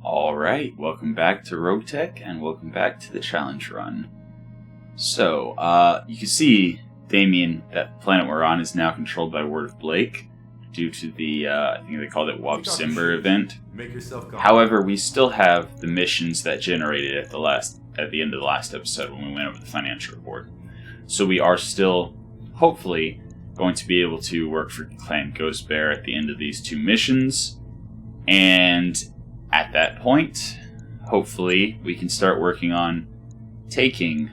Alright, welcome back to Roguetech, and welcome back to the challenge run. So, you can see, Damien, that planet we're on, is now controlled by Word of Blake, due to the, I think they called it Wobsimber event. However, we still have the missions that generated at the end of the last episode when we went over the financial report. So we are still, hopefully, going to be able to work for Clan Ghost Bear at the end of these two missions, and at that point, hopefully, we can start working on taking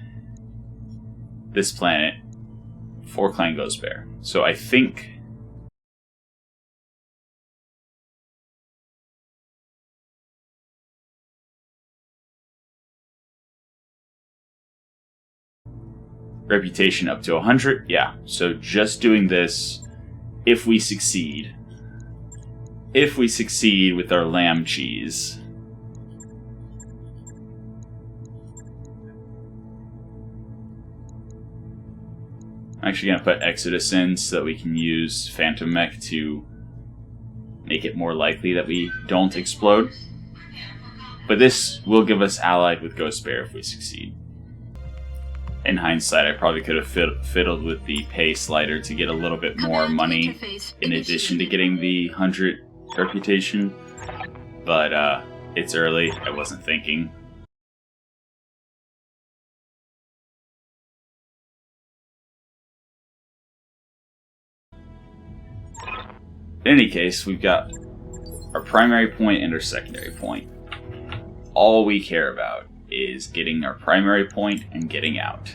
this planet for Clan Ghost Bear. So I think reputation up to 100, yeah. So just doing this, if we succeed with our lamb cheese. I'm actually going to put Exodus in so that we can use Phantom Mech to make it more likely that we don't explode. But this will give us allied with Ghost Bear if we succeed. In hindsight, I probably could have fiddled with the pay slider to get a little bit more money in addition to getting the 100 reputation, but it's early, I wasn't thinking. In any case, we've got our primary point and our secondary point. All we care about is getting our primary point and getting out.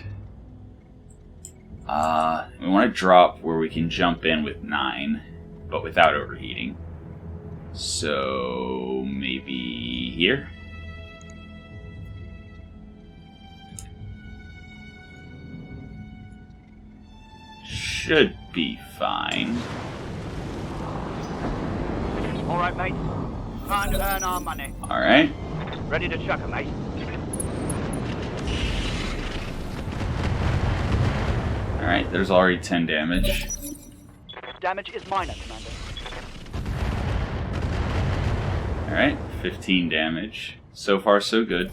We want to drop where we can jump in with 9, but without overheating. So maybe here? Should be fine. Alright, mate. Time to earn our money. Alright. Ready to chuck 'em, mate. Alright, there's already 10 damage. Damage is minor, Commander. Alright, 15 damage. So far, so good.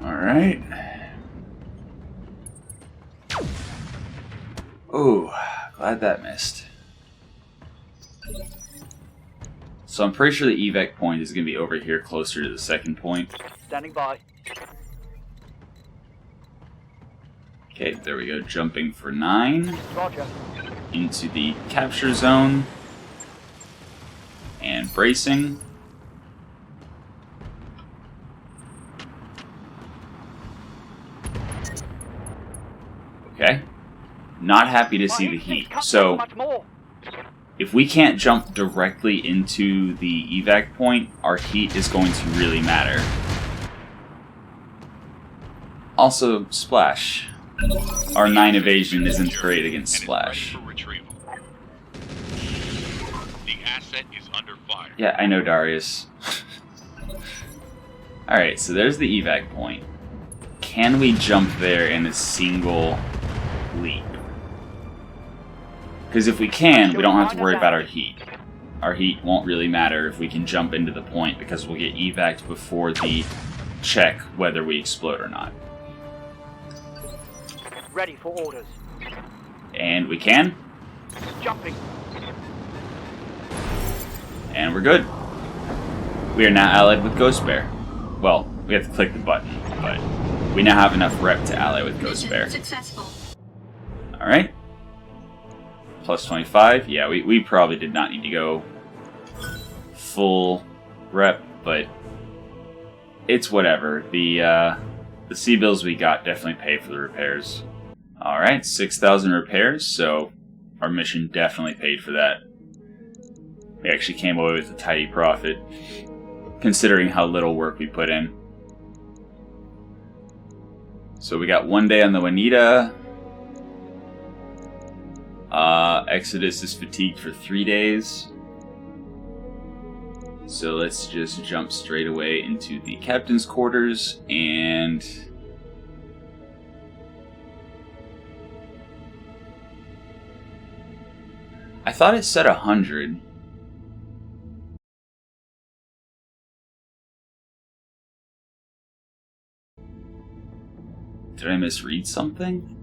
Alright. Oh, glad that missed. So I'm pretty sure the evac point is going to be over here closer to the second point. Standing by. Okay, there we go. Jumping for 9. Roger. Into the capture zone. And bracing. Okay. Not happy to see the heat. So, if we can't jump directly into the evac point, our heat is going to really matter. Also, Splash. Our 9 evasion isn't great against Splash. The asset is under fire. Yeah, I know, Darius. Alright, so there's the evac point. Can we jump there in a single leap? Because if we can, we don't have to worry about our heat. Our heat won't really matter if we can jump into the point, because we'll get evac'd before the check whether we explode or not. Ready for orders. And we can. Jumping. And we're good. We are now allied with Ghost Bear. Well, we have to click the button, but we now have enough rep to ally with Ghost Bear. Successful. Alright. Plus 25. Yeah, we probably did not need to go full rep, but it's whatever. The sea bills we got definitely pay for the repairs. Alright, 6,000 repairs, so our mission definitely paid for that. We actually came away with a tidy profit, considering how little work we put in. So we got 1 day on the Juanita. Exodus is fatigued for 3 days. So let's just jump straight away into the captain's quarters and I thought it said 100. Did I misread something?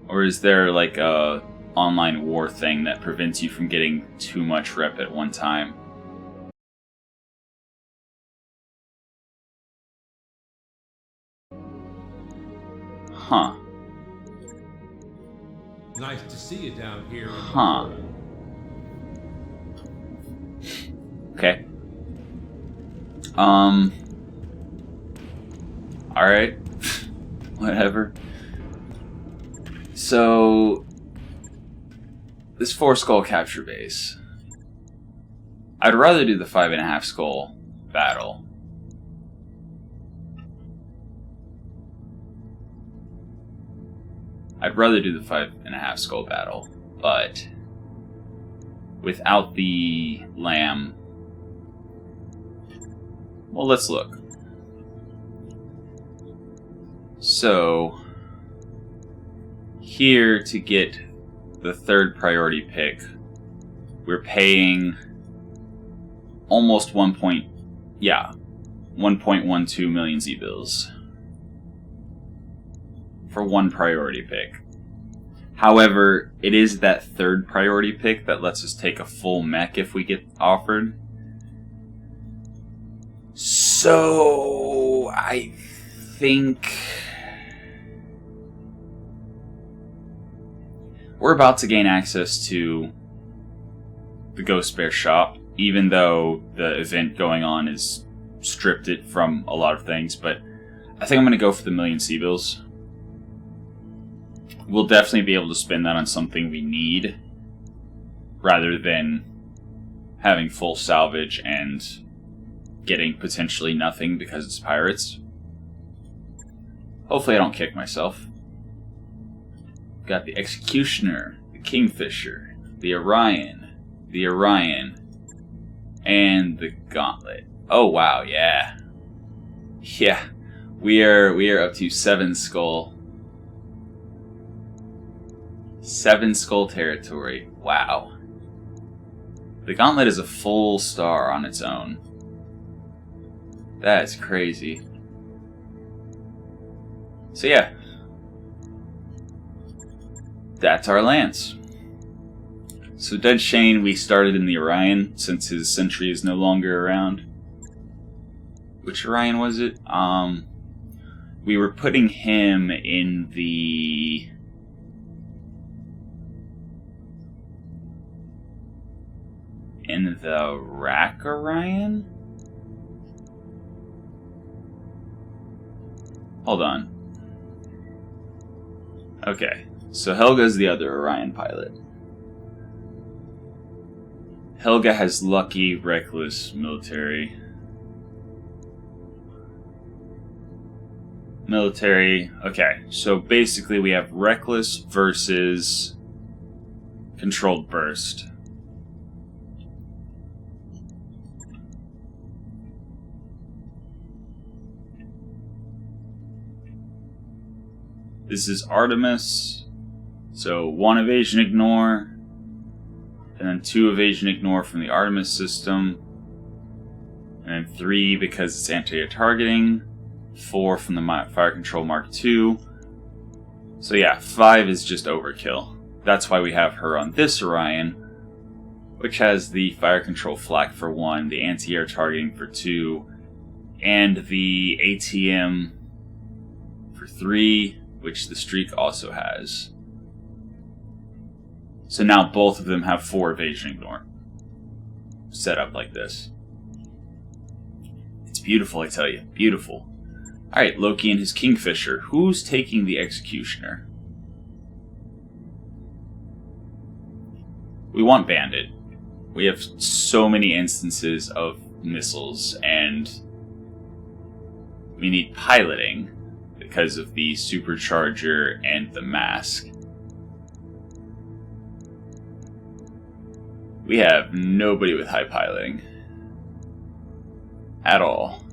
Or is there like a online war thing that prevents you from getting too much rep at one time? Huh. Nice to see you down here. Huh. Okay. Alright. Whatever. So, this 4 skull capture base. I'd rather do the 5.5 skull battle. I'd rather do the 5.5 skull battle, but without the lamb. Well, let's look. So, here to get the 3rd priority pick, we're paying almost 1.12 million Z-bills for 1 priority pick. However, it is that 3rd priority pick that lets us take a full mech if we get offered. So, I think we're about to gain access to the Ghost Bear shop, even though the event going on is stripped it from a lot of things, but I think I'm going to go for the million C-bills. We'll definitely be able to spend that on something we need, rather than having full salvage and getting potentially nothing because it's pirates. Hopefully I don't kick myself. Got the Executioner, the Kingfisher, the Orion, and the Gauntlet. Oh wow, yeah. Yeah. We are up to 7 skull. 7 skull territory. Wow. The Gauntlet is a full star on its own. That's crazy. So yeah. That's our lance. So Dead Shane, we started in the Orion since his sentry is no longer around. Which Orion was it? We were putting him in the Rack Orion? Hold on. Okay, so Helga's the other Orion pilot. Helga has lucky, reckless, military. Okay, so basically we have reckless versus controlled burst. This is Artemis, so 1 evasion ignore, and then 2 evasion ignore from the Artemis system, and then 3 because it's anti-air targeting, 4 from the Fire Control Mark II. So yeah, 5 is just overkill. That's why we have her on this Orion, which has the Fire Control Flak for 1, the anti-air targeting for 2, and the ATM for 3, which the Streak also has. So now both of them have 4 evasion ignore. Set up like this. It's beautiful, I tell you. Beautiful. Alright, Loki and his Kingfisher. Who's taking the Executioner? We want Bandit. We have so many instances of missiles, and we need piloting because of the supercharger and the mask. We have nobody with high piloting. At all.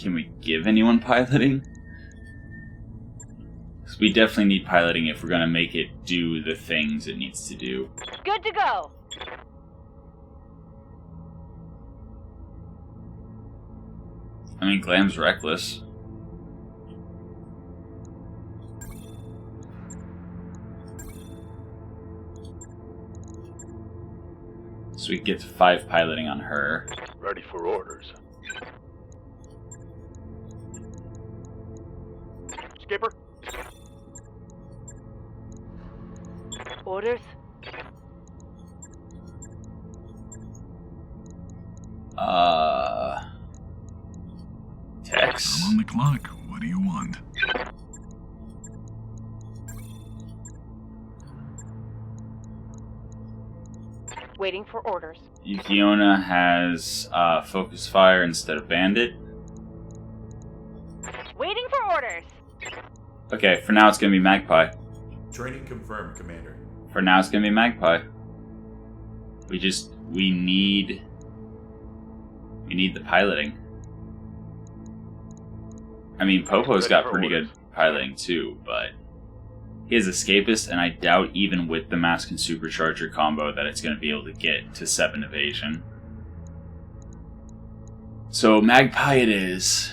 Can we give anyone piloting? Because we definitely need piloting if we're going to make it do the things it needs to do. Good to go. I mean, Glam's reckless. So we can get to 5 piloting on her. Ready for orders. Skipper. Orders? Tex. I'm on the clock. What do you want? Waiting for orders. Yukiona has focus fire instead of bandit. Waiting for orders. Okay, for now it's going to be Magpie. Training confirmed, Commander. For now it's going to be Magpie. We need the piloting. I mean, Popo's got pretty good piloting too, but he has Escapist, and I doubt even with the Mask and Supercharger combo that it's going to be able to get to 7 evasion. So Magpie it is.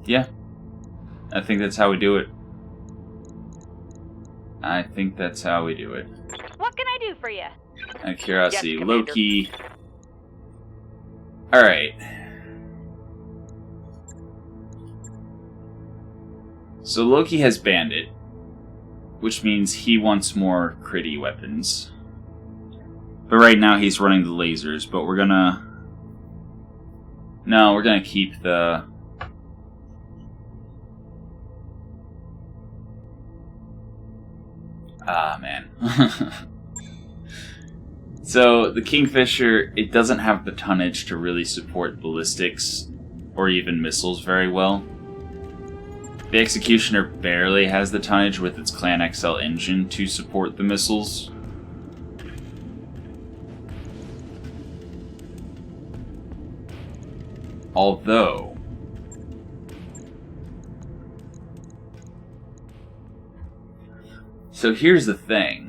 Yeah, I think that's how we do it. I think that's how we do it. What can I do for you? Out of curiosity, Yes, Commander. Loki. Alright. So Loki has Bandit, which means he wants more critty weapons. But right now he's running the lasers, but we're gonna... No, we're gonna keep the... Ah, man. So, the Kingfisher, it doesn't have the tonnage to really support ballistics or even missiles very well. The Executioner barely has the tonnage with its Clan XL engine to support the missiles. Although... So here's the thing.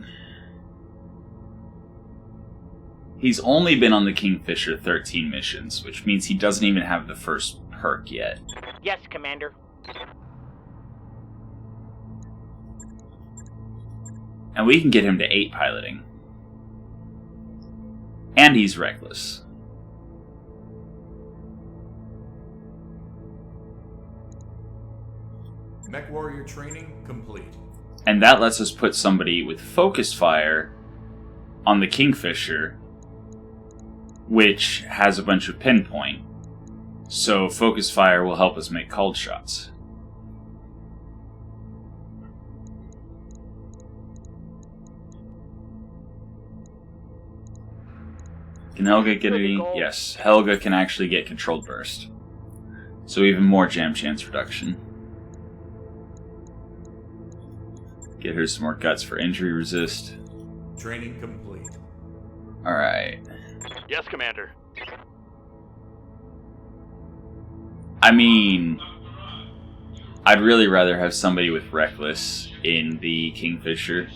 He's only been on the Kingfisher 13 missions, which means he doesn't even have the first perk yet. Yes, Commander. And we can get him to 8 piloting. And he's reckless. Mech Warrior training complete. And that lets us put somebody with focus fire on the Kingfisher, which has a bunch of pinpoint. So focus fire will help us make called shots. Can Helga get any? Yes, Helga can actually get controlled burst. So even more jam chance reduction. Get her some more guts for injury resist. Training complete. Alright. Yes, Commander. I mean, I'd really rather have somebody with Reckless in the Kingfisher.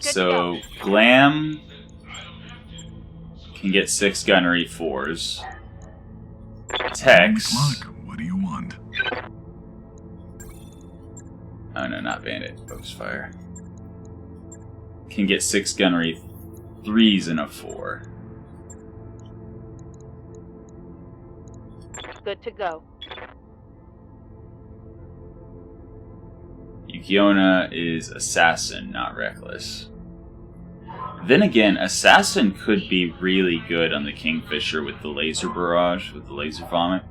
So, Glam can get 6 gunnery 4s. Tex. On the clock. What do you want? Oh no, not Bandit. Focus fire. Can get 6 gunnery 3s and a 4. Good to go. Yukiona is Assassin, not Reckless. Then again, Assassin could be really good on the Kingfisher with the laser barrage, with the laser vomit.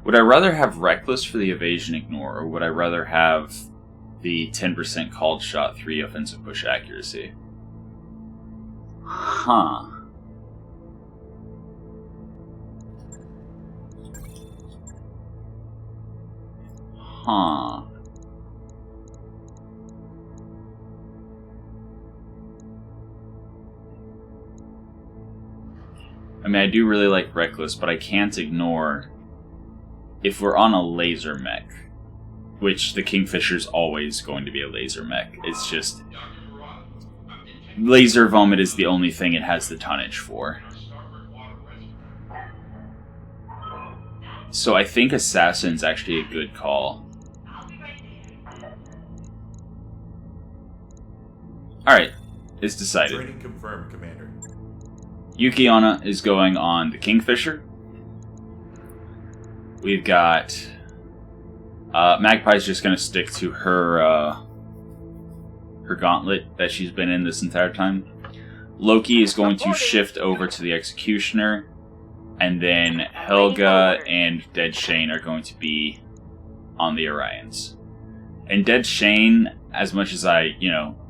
Would I rather have Reckless for the evasion ignore, or would I rather have the 10% called shot 3 offensive push accuracy? Huh. Huh. I mean, I do really like Reckless, but I can't ignore if we're on a laser mech, which the Kingfisher's always going to be a laser mech. It's just laser vomit is the only thing it has the tonnage for. So I think Assassin's actually a good call. Alright, it's decided. Training confirmed, Commander. Yuki Onna is going on the Kingfisher. We've got... Magpie's just going to stick to her her gauntlet that she's been in this entire time. Loki is going to shift over to the Executioner. And then Helga and Dead Shane are going to be on the Orions. And Dead Shane, as much as I,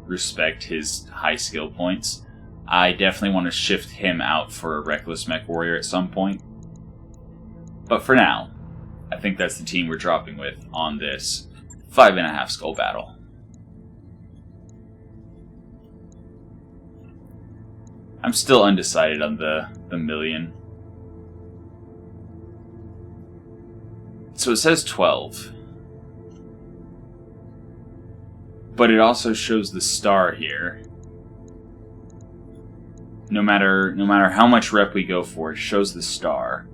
respect his high skill points, I definitely want to shift him out for a Reckless Mech Warrior at some point. But for now, I think that's the team we're dropping with on this 5.5 skull battle. I'm still undecided on the million. So it says 12. But it also shows the star here. No matter how much rep we go for, it shows the star.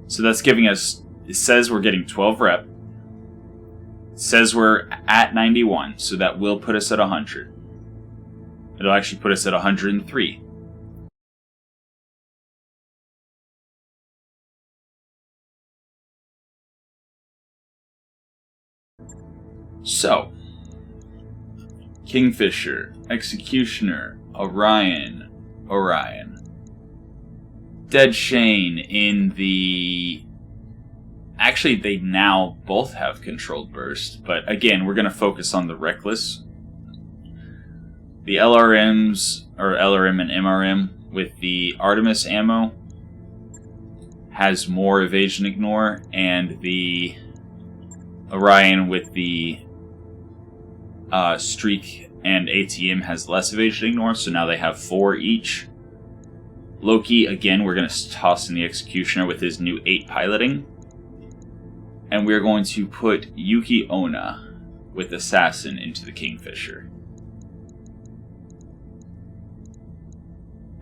So that's giving us, it says we're getting 12 rep. It says we're at 91, so that will put us at 100. It'll actually put us at 103. So, Kingfisher, Executioner, Orion. Dead Shane in the... Actually, they now both have Controlled Burst, but again, we're going to focus on the Reckless. The LRMs, or LRM and MRM, with the Artemis ammo, has more evasion ignore, and the Orion with the Streak and ATM has less evasion ignore, so now they have 4 each. Loki, again, we're going to toss in the Executioner with his new 8 piloting. And we're going to put Yuki Onna with Assassin into the Kingfisher.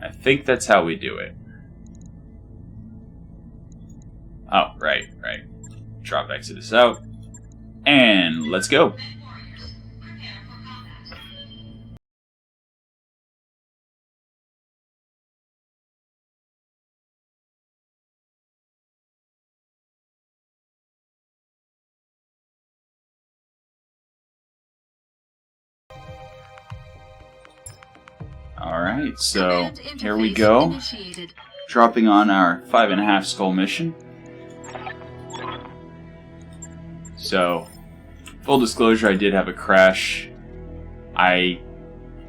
I think that's how we do it. Oh, right. Drop Exodus out. And let's go. Alright, so here we go. Dropping on our 5.5 skull mission. So, full disclosure, I did have a crash. I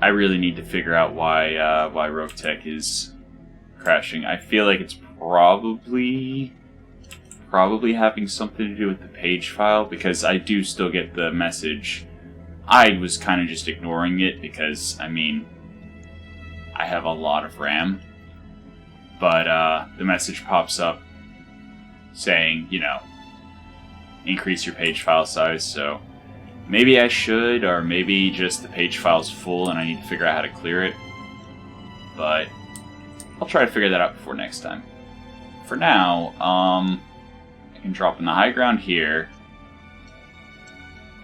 really need to figure out why Roguetech is crashing. I feel like it's probably having something to do with the page file, because I do still get the message. I was kind of just ignoring it because, I mean, I have a lot of RAM, but the message pops up saying, increase your page file size, so maybe I should, or maybe just the page file's full and I need to figure out how to clear it, but I'll try to figure that out before next time. For now, I can drop in the high ground here,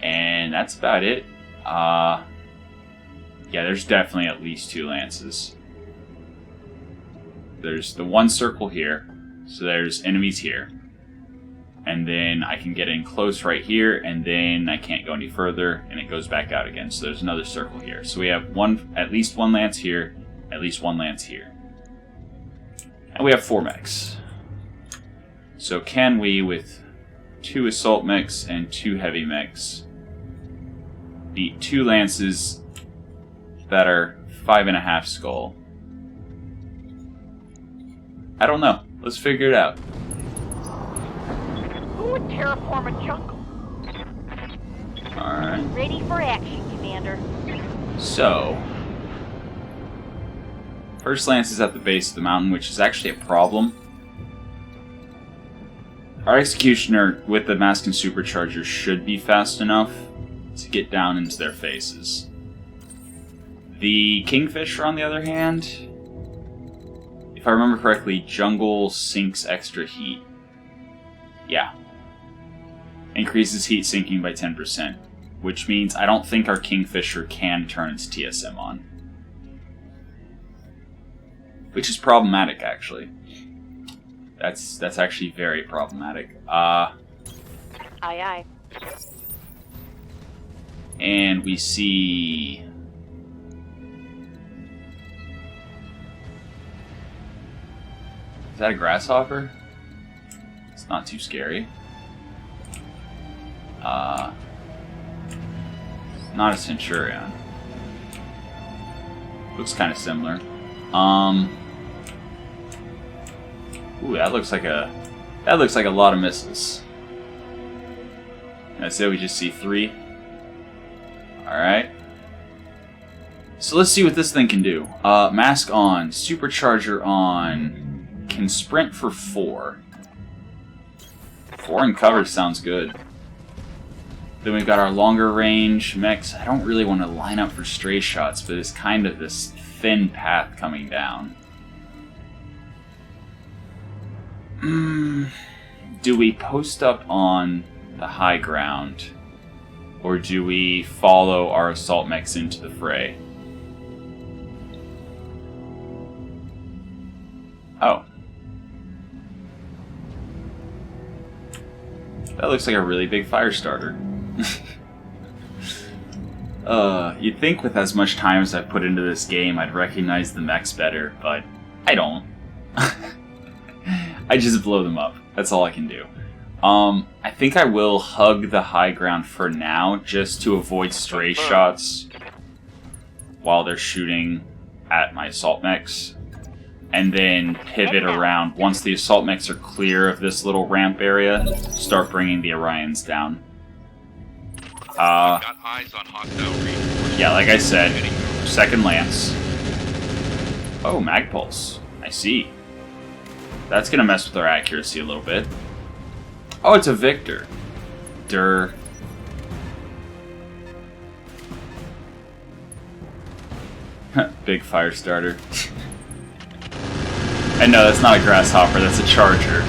and that's about it. Yeah, there's definitely at least 2 lances. There's the one circle here, so there's enemies here. And then I can get in close right here, and then I can't go any further, and it goes back out again. So there's another circle here. So we have at least 1 lance here, at least 1 lance here. And we have 4 mechs. So can we, with 2 assault mechs and 2 heavy mechs, need 2 lances that are 5.5 skull. I don't know. Let's figure it out. Who would terraform a jungle? Alright. Ready for action, Commander. So, first lance is at the base of the mountain, which is actually a problem. Our executioner with the mask and supercharger should be fast enough to get down into their faces. The kingfisher, on the other hand, if I remember correctly, jungle sinks extra heat. Yeah. Increases heat sinking by 10%, which means I don't think our kingfisher can turn its TSM on. Which is problematic, actually. That's actually very problematic. Aye, aye. And we see... Is that a grasshopper? It's not too scary. Not a centurion. Looks kind of similar. Ooh, that looks like a lot of missiles. That's it. We just see 3. All right. So let's see what this thing can do. Mask on, supercharger on, can sprint for 4. 4 in cover sounds good. Then we've got our longer range mechs. I don't really want to line up for stray shots, but it's kind of this thin path coming down. Do we post up on the high ground, or do we follow our assault mechs into the fray? Oh. That looks like a really big fire starter. You'd think with as much time as I've put into this game, I'd recognize the mechs better, but I don't. I just blow them up. That's all I can do. I think I will hug the high ground for now, just to avoid stray shots while they're shooting at my assault mechs. And then pivot around. Once the assault mechs are clear of this little ramp area, start bringing the Orions down. Got eyes on hostile reinforcements. Yeah, like I said, second lance. Oh, mag pulse. I see. That's gonna mess with our accuracy a little bit. Oh, it's a Victor. Durr. Big fire starter. And no, that's not a grasshopper, that's a charger.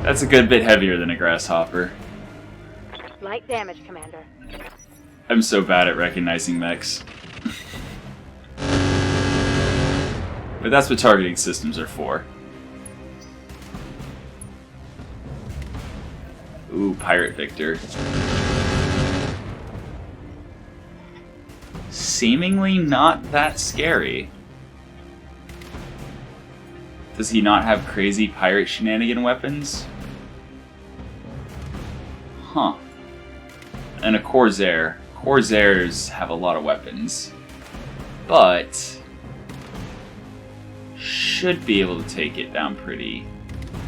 That's a good bit heavier than a grasshopper. Light damage, Commander. I'm so bad at recognizing mechs. But that's what targeting systems are for. Ooh, Pirate Victor. Seemingly not that scary. Does he not have crazy pirate shenanigan weapons? Huh. And a Corsair. Corsairs have a lot of weapons. But should be able to take it down pretty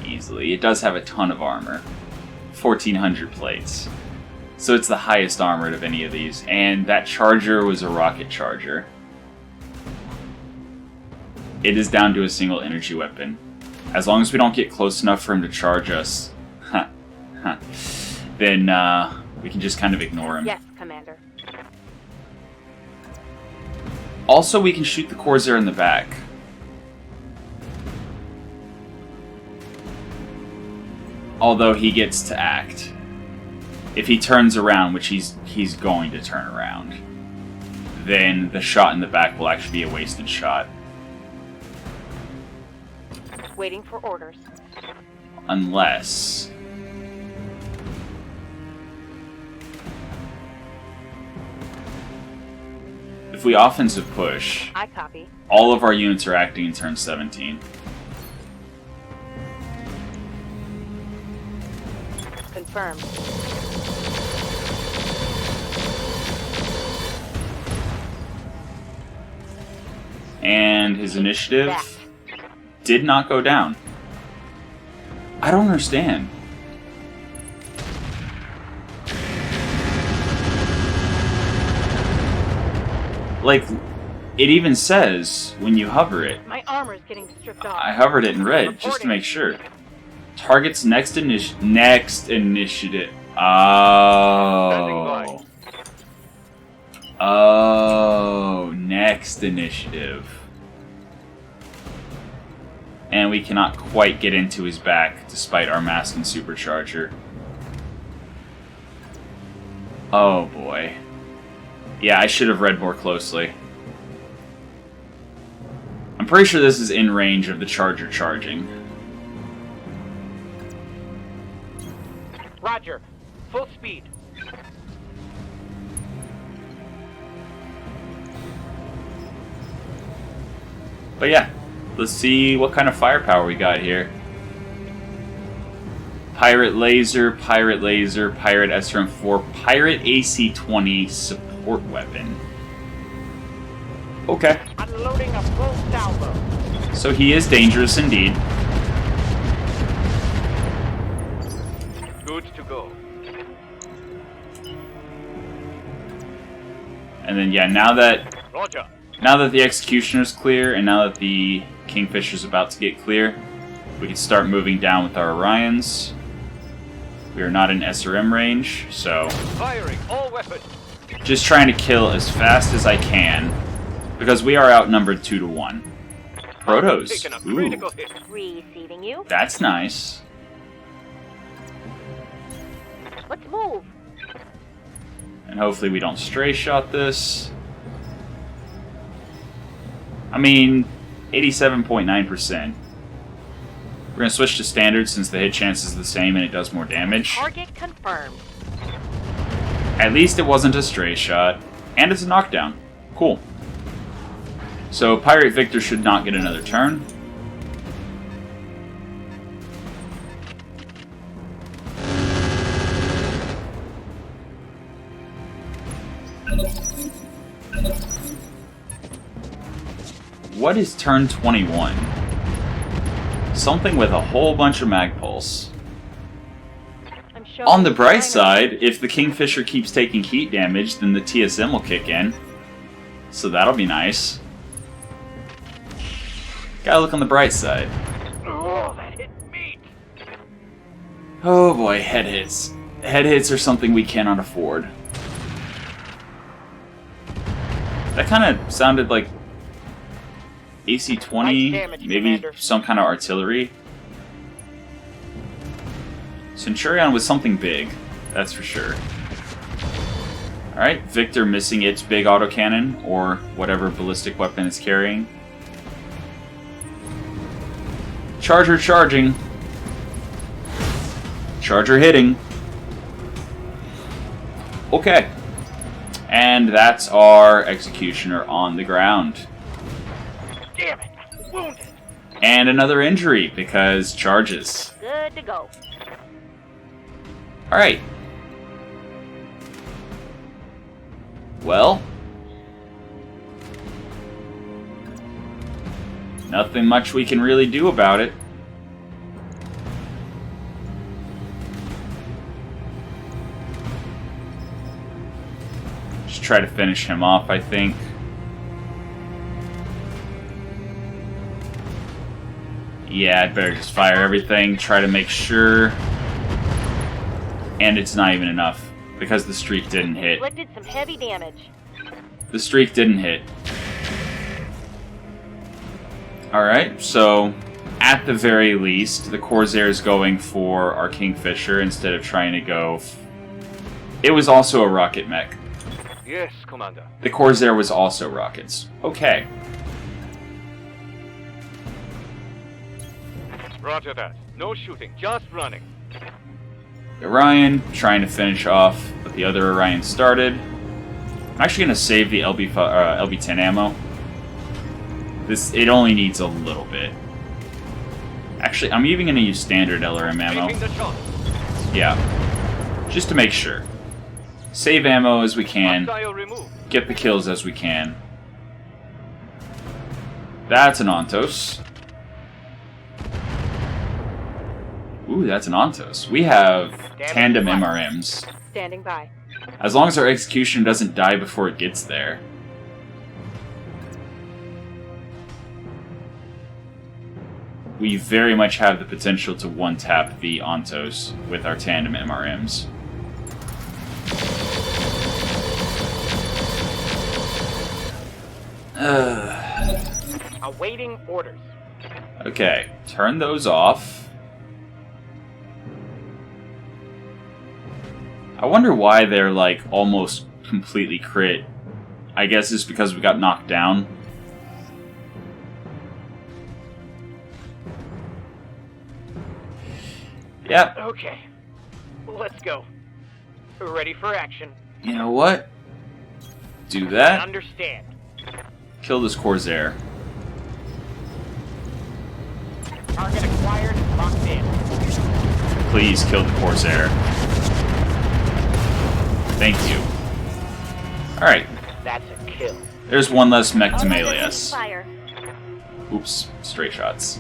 easily. It does have a ton of armor. 1,400 plates. So it's the highest armored of any of these. And that charger was a rocket charger. It is down to a single energy weapon. As long as we don't get close enough for him to charge us, then we can just kind of ignore him. Yes, Commander. Also, we can shoot the Corsair in the back. Although he gets to act. If he turns around, which he's going to turn around, then the shot in the back will actually be a wasted shot. Waiting for orders. Unless... if we offensive push, I copy. all of our units are acting in turn 17. Confirmed. And his initiative did not go down. I don't understand. Like, it even says when you hover it. My armor's getting stripped off. I hovered it in red just to make sure. Target's next initiative. Oh. Oh, next initiative. And we cannot quite get into his back despite our mask and supercharger. Oh boy. Yeah, I should have read more closely. I'm pretty sure this is in range of the charger charging. Roger. Full speed. But yeah, let's see what kind of firepower we got here. Pirate laser, pirate SRM-4, pirate AC-20 support weapon. Okay. Unloading a full salvo. So he is dangerous indeed. Good to go. And then yeah, now that Roger. the Executioner's clear, and now that the Kingfisher's about to get clear, we can start moving down with our Orions. We are not in SRM range, so Firing all weapons. just trying to kill as fast as I can, because we are outnumbered 2-1. Protos. Taking a Ooh, critical hit. Receiving you. that's nice. Let's move. And hopefully we don't stray shot this. I mean, 87.9%. We're going to switch to standard since the hit chance is the same and it does more damage. Target confirmed. At least it wasn't a stray shot. And it's a knockdown. Cool. So Pirate Victor should not get another turn. What is turn 21? Something with a whole bunch of mag pulse. I'm showing On the you bright sign side, if the Kingfisher keeps taking heat damage, then the TSM will kick in. So that'll be nice. Gotta look on the bright side. Oh, that hit me. Oh boy, head hits. Head hits are something we cannot afford. That kind of sounded like AC-20, Nice damage, maybe Commander. some kind of artillery. Centurion was something big, that's for sure. Alright, Victor missing its big autocannon, or whatever ballistic weapon it's carrying. Charger charging. Charger hitting. Okay. And that's our Executioner on the ground. Damn it. Wounded. And another injury, because charges. Good to go. Alright. Well. Nothing much we can really do about it. Just try to finish him off, I think. Yeah, I'd better just fire everything, try to make sure. And it's not even enough, because the streak didn't hit. Inflicted some heavy damage. The streak didn't hit. Alright, so at the very least, the Corsair is going for our Kingfisher instead of trying to go... It was also a rocket mech. Yes, Commander. The Corsair was also rockets. Okay. Roger that. No shooting, just running. Orion trying to finish off what the other Orion started. I'm actually going to save the LB10 ammo. It only needs a little bit. Actually, I'm even going to use standard LRM ammo. Taking the shot. Yeah. Just to make sure. Save ammo as we can. Hostile removed. Get the kills as we can. That's an Ontos. Ooh, that's an Ontos. We have tandem MRMs. Standing by. As long as our execution doesn't die before it gets there. We very much have the potential to one-tap the Ontos with our tandem MRMs. Awaiting orders. Okay, turn those off. I wonder why they're like almost completely crit. I guess it's because we got knocked down. Yep. Okay. Let's go. Ready for action. You know what? Do that. Understand. Kill this Corsair. Target acquired. Locked in. Please kill the Corsair. Thank you. Alright. That's a kill. There's one less mech to melee Taking us. fire. Oops. Straight shots.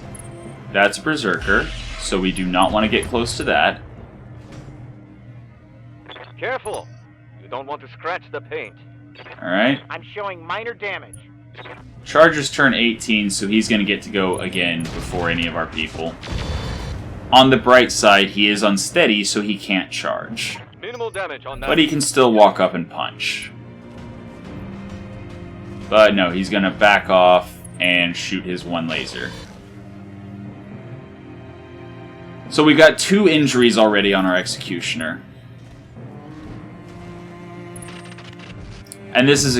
That's Berserker, so we do not want to get close to that. Careful. You don't want to scratch the paint. Alright. I'm showing minor damage. Charger's turn 18, so he's going to get to go again before any of our people. On the bright side, he is unsteady, so he can't charge. Minimal damage on that. But he can still walk up and punch. But no, he's going to back off and shoot his one laser. So we've got 2 injuries already on our Executioner. And this is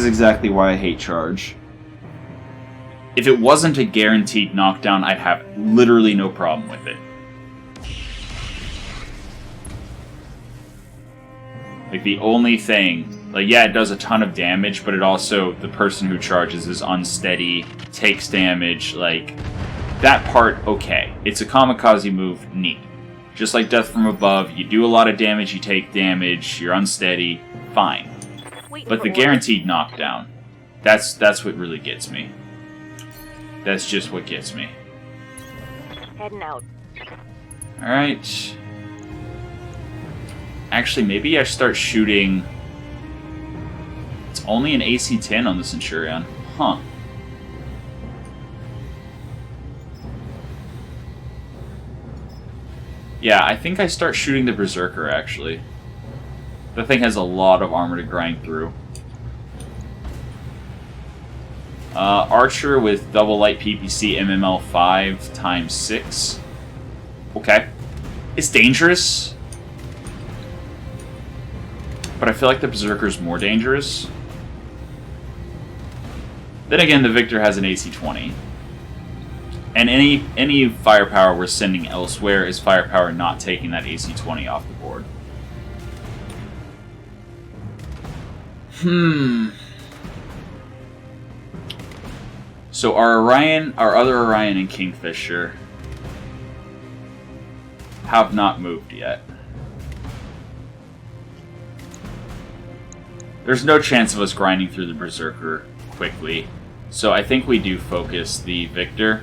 exactly why I hate charge. If it wasn't a guaranteed knockdown, I'd have literally no problem with it. Like, the only thing... Like, yeah, it does a ton of damage, but it also... The person who charges is unsteady, takes damage, like... That part, okay. It's a kamikaze move, neat. Just like Death from Above, you do a lot of damage, you take damage, you're unsteady, fine. But the guaranteed knockdown, that's what really gets me. That's just what gets me. Heading out. Alright. Actually, maybe I start shooting... It's only an AC 10 on the Centurion. Huh. Yeah, I think I start shooting the Berserker, actually. The thing has a lot of armor to grind through. Archer with double light PPC MML 5 times 6. Okay. It's dangerous. But I feel like the Berserker's more dangerous. Then again, the Victor has an AC 20. And any firepower we're sending elsewhere is firepower not taking that AC 20 off the board. So our other Orion and Kingfisher have not moved yet. There's no chance of us grinding through the Berserker quickly, so I think we do focus the Victor.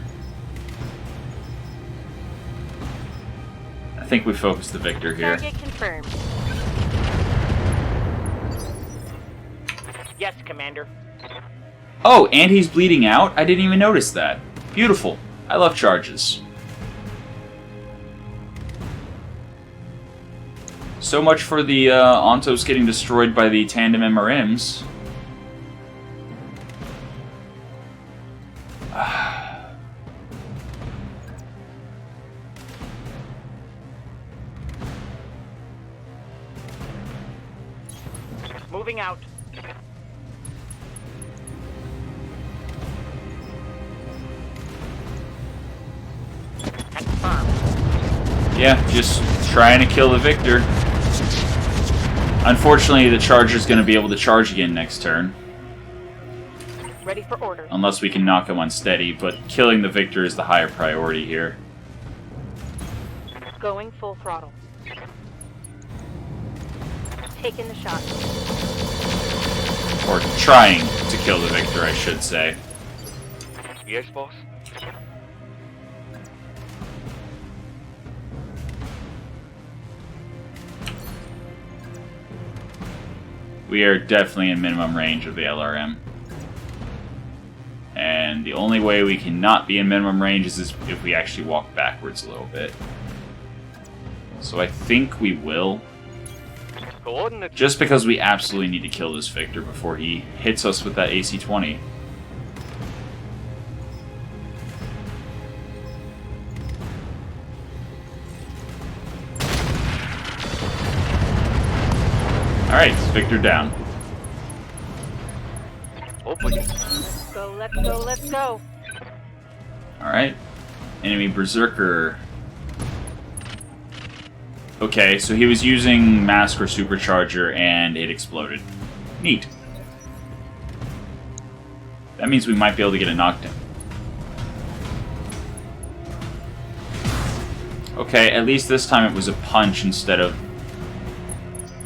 I think we focus the Victor here. Target confirmed. Yes, Commander. Oh, and he's bleeding out? I didn't even notice that. Beautiful. I love charges. So much for the Ontos getting destroyed by the tandem MRMs. Moving out. Confirmed. Yeah, just trying to kill the Victor. Unfortunately, the Charger's going to be able to charge again next turn. Ready for orders. Unless we can knock him unsteady, but killing the Victor is the higher priority here. Going full throttle. Taking the shot. Or trying to kill the Victor, I should say. Yes, boss. We are definitely in minimum range of the LRM. And the only way we cannot be in minimum range is if we actually walk backwards a little bit. So I think we will. Coordinates. Just because we absolutely need to kill this Victor before he hits us with that AC-20. Alright, Victor down. Hopefully. Let's go, let's go, let's go. Alright. Enemy Berserker. Okay, so he was using Mask or Supercharger and it exploded. Neat. That means we might be able to get a knockdown. Okay, at least this time it was a punch instead of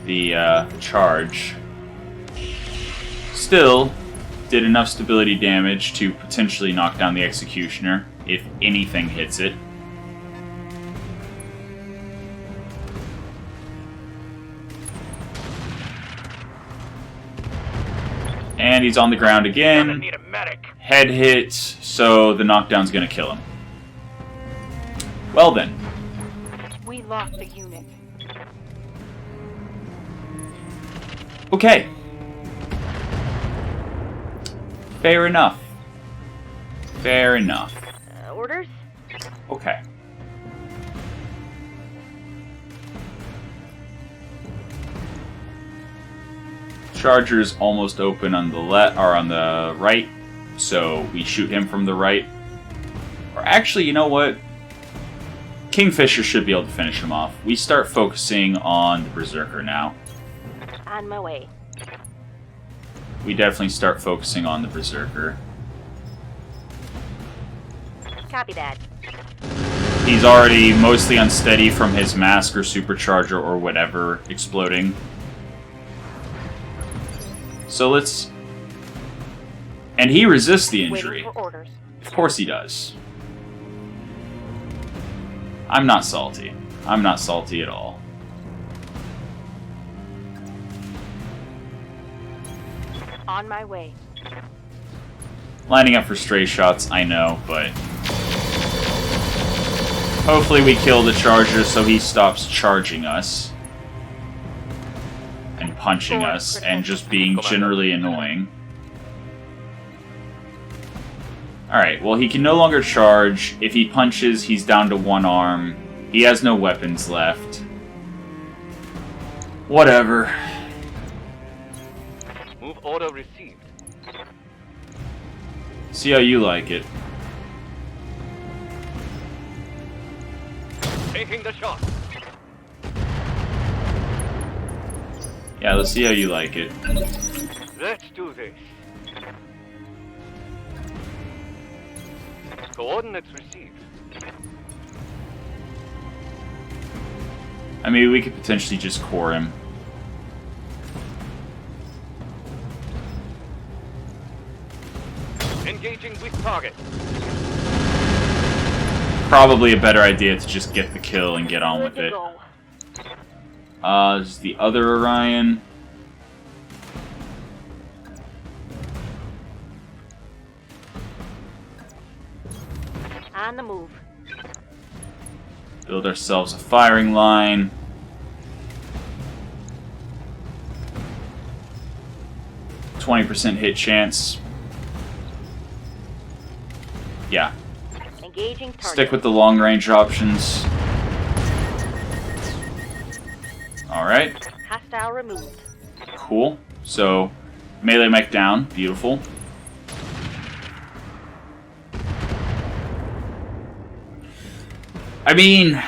the charge. Still, did enough stability damage to potentially knock down the Executioner if anything hits it. And he's on the ground again. Need a medic. Head hit, so the knockdown's gonna kill him. Well then. We lost a unit. Okay. Fair enough. Fair enough. Orders? Okay. Charger's almost open on the left or on the right, so we shoot him from the right. Or actually, you know what? Kingfisher should be able to finish him off. We start focusing on the Berserker now. On my way. We definitely start focusing on the Berserker. Copy that. He's already mostly unsteady from his Mask or Supercharger or whatever exploding. So let's... And he resists the injury. Waiting for orders. Of course he does. I'm not salty. I'm not salty at all. On my way. Lining up for stray shots, I know, but... Hopefully we kill the Charger so he stops charging us. And punching us, and just being generally annoying. Alright, well he can no longer charge. If he punches, he's down to one arm. He has no weapons left. Whatever. Move order received. See how you like it. Taking the shot. Yeah, let's see how you like it. Let's do this. Coordinates received. I mean, we could potentially just core him. Engaging with target. Probably a better idea to just get the kill and get on Good with to it. go. This is the other Orion. On the move. Build ourselves a firing line. %20 hit chance. Yeah. Engaging target. Stick with the long range options. Alright. Hostile removed. Cool. So, melee mech down. Beautiful. I mean,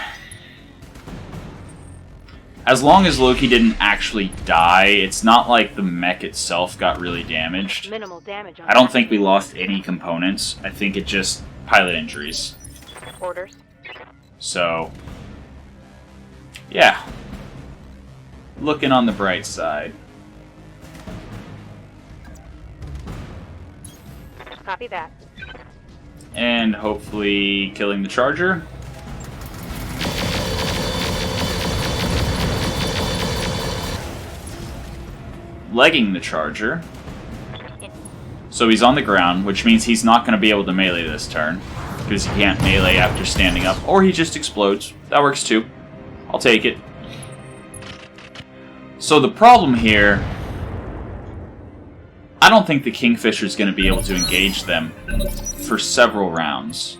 as long as Loki didn't actually die, it's not like the mech itself got really damaged. Minimal damage on I don't that. think we lost any components. I think it just pilot injuries. Orders. So, yeah. Looking on the bright side. Copy that. And hopefully killing the charger. Legging the charger. So he's on the ground, which means he's not going to be able to melee this turn, because he can't melee after standing up, or he just explodes. That works too. I'll take it. So the problem here, I don't think the Kingfisher is going to be able to engage them for several rounds.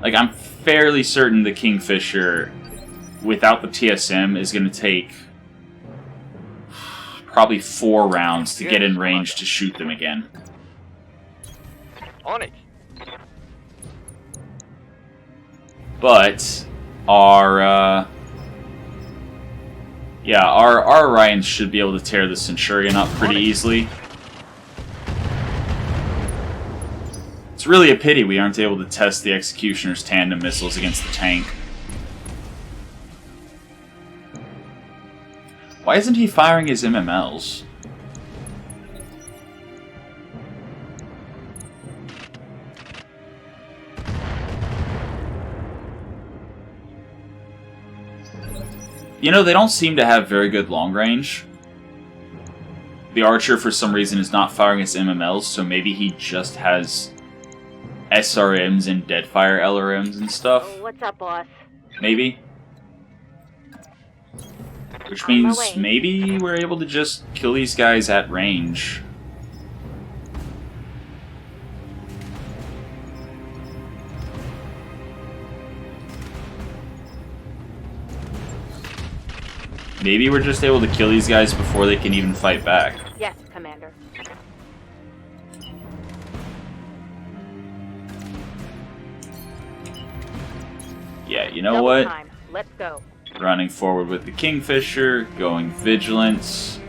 Like, I'm fairly certain the Kingfisher, without the TSM, is going to take probably 4 rounds to get in range to shoot them again. On it. But our Orions should be able to tear the Centurion up pretty easily. It's really a pity we aren't able to test the Executioner's tandem missiles against the tank. Why isn't he firing his MMLs? You know, they don't seem to have very good long range. The Archer, for some reason, is not firing his MMLs, so maybe he just has SRMs and Deadfire LRMs and stuff. Oh, what's up, boss? Maybe. Which means maybe we're able to just kill these guys at range. Maybe we're just able to kill these guys before they can even fight back. Yes, Commander. Yeah, you know Double what? time. Let's go. Running forward with the Kingfisher, going Vigilance.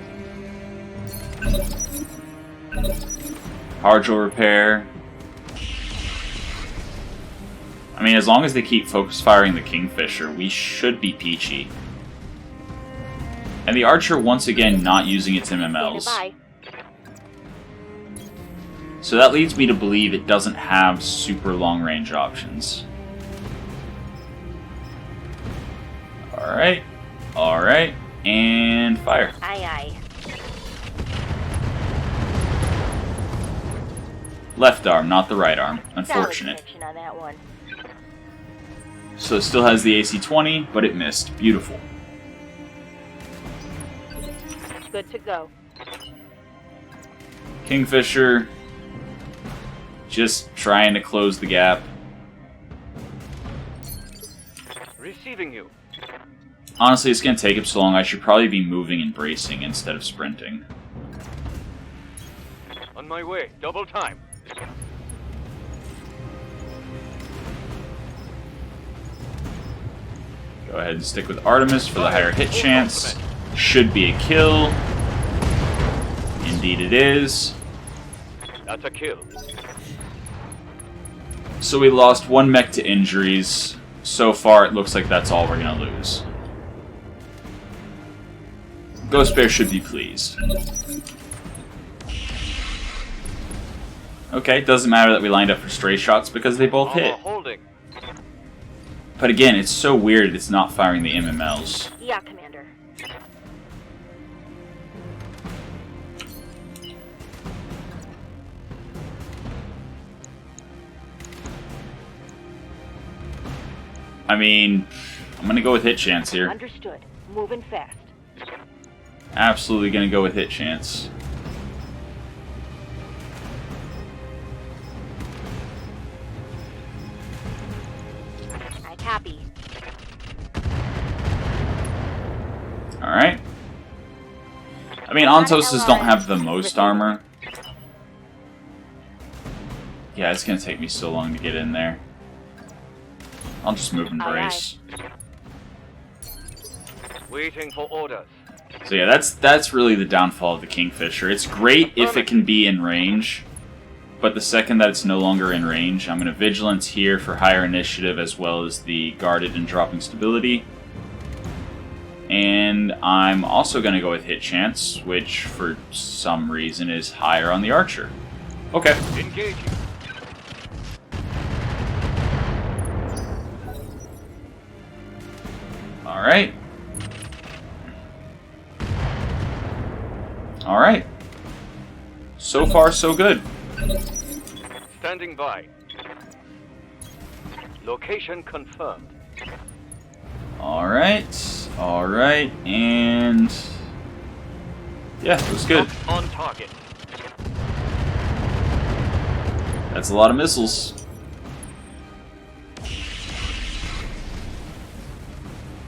Partial repair. I mean, as long as they keep focus firing the Kingfisher, we should be peachy. And the Archer, once again, not using its MMLs. Bye. So that leads me to believe it doesn't have super long-range options. Alright. Alright. And fire. Aye, aye. Left arm, not the right arm. Unfortunate. Solid connection on that one. So it still has the AC-20, but it missed. Beautiful. Good to go. Kingfisher. Just trying to close the gap. Receiving you. Honestly, it's going to take him so long, I should probably be moving and bracing instead of sprinting. On my way. Double time. Go ahead and stick with Artemis for the higher hit chance. Should be a kill. Indeed it is. That's a kill. So we lost 1 mech to injuries. So far, it looks like that's all we're going to lose. Ghost Bear should be pleased. Okay, it doesn't matter that we lined up for stray shots because they both hit. Holding. But again, it's so weird it's not firing the MMLs. Yeah, Commander. I mean, I'm going to go with hit chance here. Understood. Moving fast. Absolutely going to go with hit chance. I copy. Alright. I mean, Ontoses don't have the most armor. Yeah, it's going to take me so long to get in there. I'll just move and brace. Waiting for orders. So yeah, that's really the downfall of the Kingfisher. It's great if it can be in range, but the second that it's no longer in range, I'm going to Vigilance here for higher initiative as well as the guarded and dropping stability. And I'm also going to go with hit chance, which for some reason is higher on the Archer. Okay. Engaging. Alright. Alright. So far, so good. Standing by. Location confirmed. Alright. Alright. And... yeah, it was good. Locked on target. That's a lot of missiles.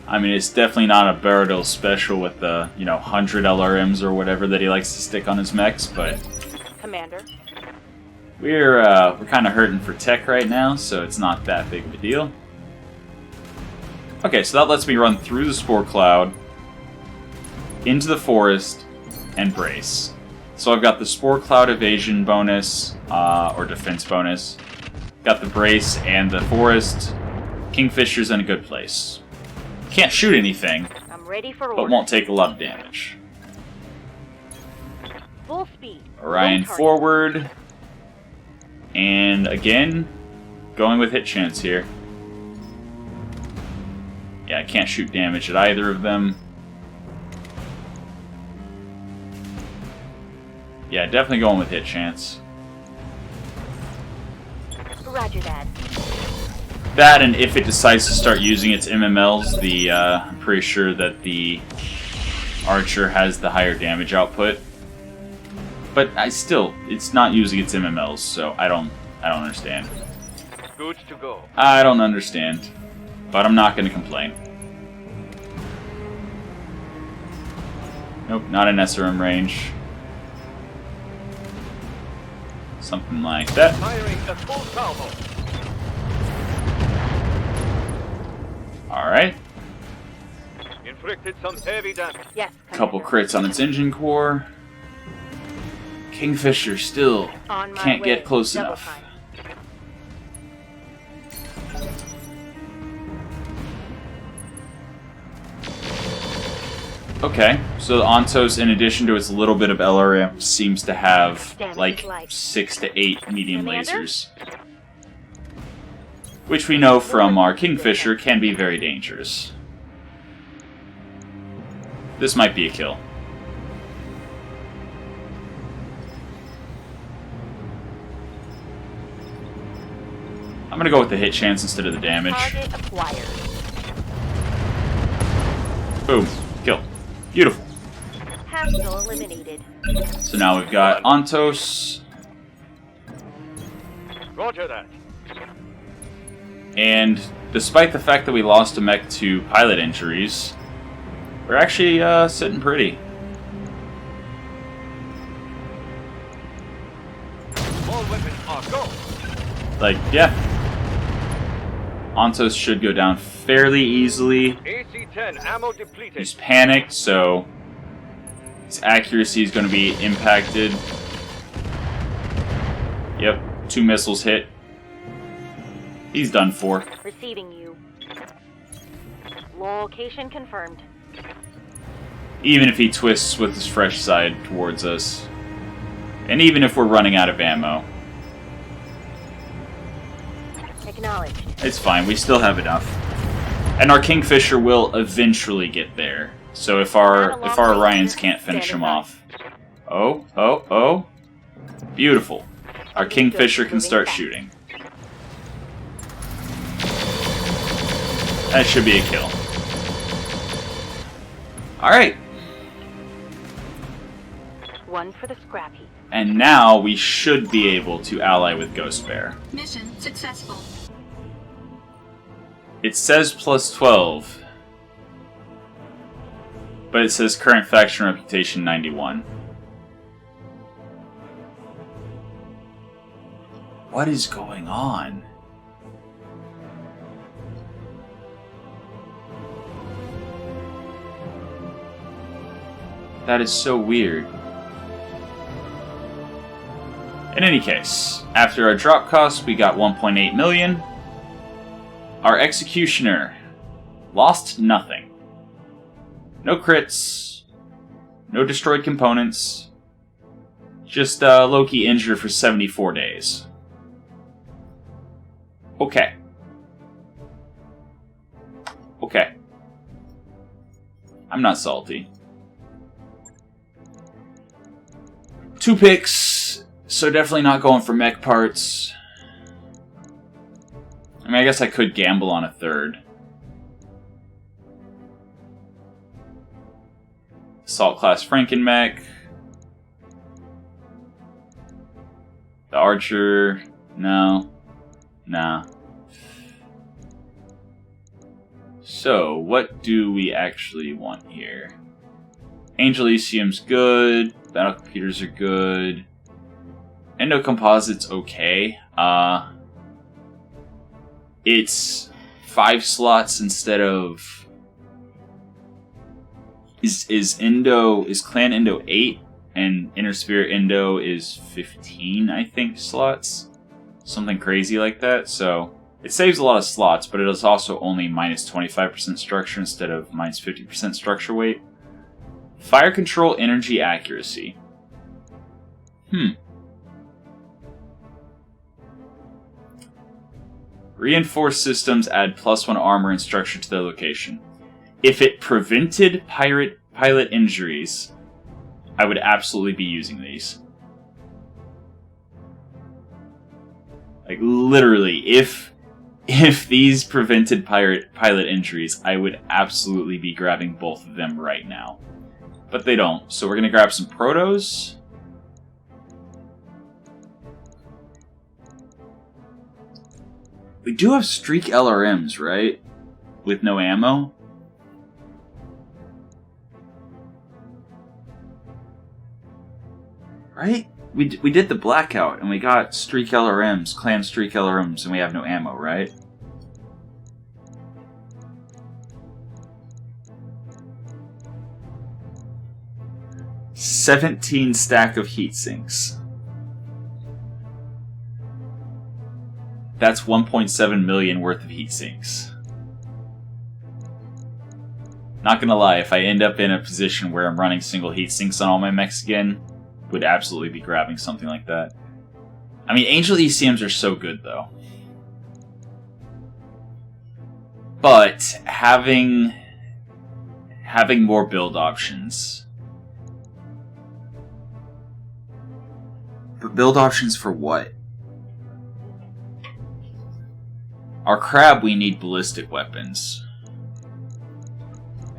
I mean, it's definitely not a Baradil special with the, 100 LRMs or whatever that he likes to stick on his mechs, but Commander. we're kind of hurting for tech right now, so it's not that big of a deal. Okay, so that lets me run through the Spore Cloud, into the forest, and brace. So I've got the Spore Cloud evasion bonus, or defense bonus, got the brace and the forest. Kingfisher's in a good place. Can't shoot anything, I'm ready for but orders. won't take a lot of damage. Full speed. Orion No target. forward. And again, going with hit chance here. Yeah, I can't shoot damage at either of them. Yeah, definitely going with hit chance. Roger that. That, and if it decides to start using its MMLs, I'm pretty sure that the Archer has the higher damage output. But it's not using its MMLs, so I don't understand. Good to go. I don't understand, but I'm not going to complain. Nope, not in SRM range. Something like that. Firing a full salvo. Alright. Inflicted some heavy damage. Yes, Couple Commander. crits on its engine core. Kingfisher still On my can't way. get close Double enough. time. Okay, so the Ontos, in addition to its little bit of LRM, seems to have Damage like is life. 6 to 8 medium Commander? lasers. Which we know from our Kingfisher can be very dangerous. This might be a kill. I'm gonna go with the hit chance instead of the damage. Target acquired. Boom. Kill. Beautiful. Hostile eliminated. So now we've got Ontos, Roger that. and despite the fact that we lost a mech to pilot injuries, we're actually sitting pretty. All weapons are go. Like, yeah. Ontos should go down fairly easily. AC-10 ammo depleted. He's panicked, so his accuracy is going to be impacted. Yep, 2 missiles hit. He's done for. Receiving you. Location confirmed. Even if he twists with his fresh side towards us. And even if we're running out of ammo. Acknowledged. It's fine, we still have enough. And our Kingfisher will eventually get there. So if our Orions can't finish him off. Oh. Beautiful. Our Kingfisher can start shooting. That should be a kill. Alright. One for the scrap heap. And now we should be able to ally with Ghost Bear. Mission successful. It says plus 12. But it says current faction reputation 91. What is going on? That is so weird. In any case, after our drop cost, we got 1.8 million. Our Executioner lost nothing. No crits, no destroyed components, Just low-key injured for 74 days. Okay. Okay. I'm not salty. 2 picks, so definitely not going for mech parts. I mean, I guess I could gamble on a 3rd. Assault class Frankenmech. The Archer. No. Nah. So, what do we actually want here? Angel Elysium's good. Battle computers are good. Endo Composite's okay. It's 5 slots instead of... Is Clan Endo 8 and Inner Spirit Endo is 15, I think, slots? Something crazy like that, so it saves a lot of slots, but it is also only minus 25% structure instead of minus 50% structure weight. Fire control, energy accuracy. Reinforced systems add +1 armor and structure to their location. If it prevented pilot injuries, I would absolutely be using these. Like, literally, if these prevented pilot injuries, I would absolutely be grabbing both of them right now. But they don't, so we're going to grab some protos. We do have streak LRMs, right? With no ammo? Right? We did the blackout, and we got streak LRMs, clan streak LRMs, and we have no ammo, right? $17 stack of heat sinks. That's 1.7 million worth of heat sinks. Not gonna lie, if I end up in a position where I'm running single heat sinks on all my mechs again, would absolutely be grabbing something like that. I mean, Angel ECMs are so good, though. But having more build options. But build options for what? Our crab, we need ballistic weapons.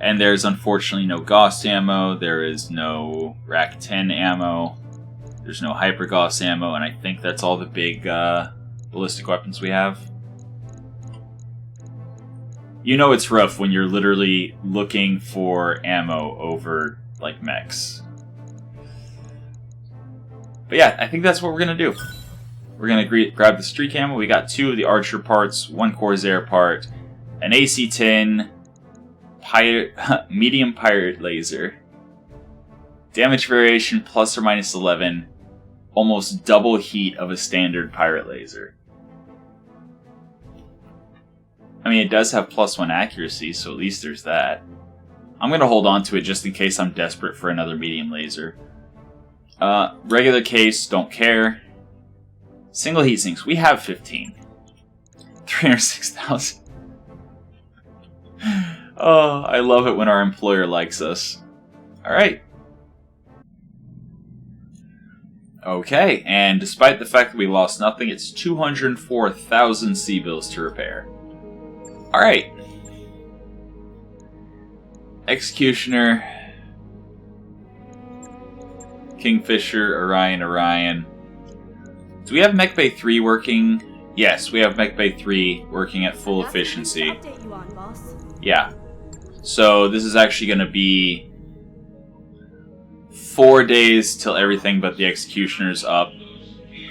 And there's unfortunately no Gauss ammo, there is no Rack 10 ammo, there's no Hyper Gauss ammo, and I think that's all the big ballistic weapons we have. You know it's rough when you're literally looking for ammo over, like, mechs. But yeah, I think that's what we're going to do. We're going to grab the streak ammo. We got 2 of the Archer parts, 1 Corsair part, an AC-10, medium pirate laser, damage variation plus or minus 11, almost double heat of a standard pirate laser. I mean, it does have +1 accuracy, so at least there's that. I'm going to hold on to it just in case I'm desperate for another medium laser. Regular case, don't care. Single heat sinks, we have 15. 306,000. Oh, I love it when our employer likes us. Alright. Okay, and despite the fact that we lost nothing, it's 204,000 C-bills to repair. Alright. Executioner. Kingfisher, Orion. Do we have MkIII 3 working? Yes, we have MkIII 3 working at full efficiency. Yeah. So this is actually going to be 4 days till everything but the Executioner's up.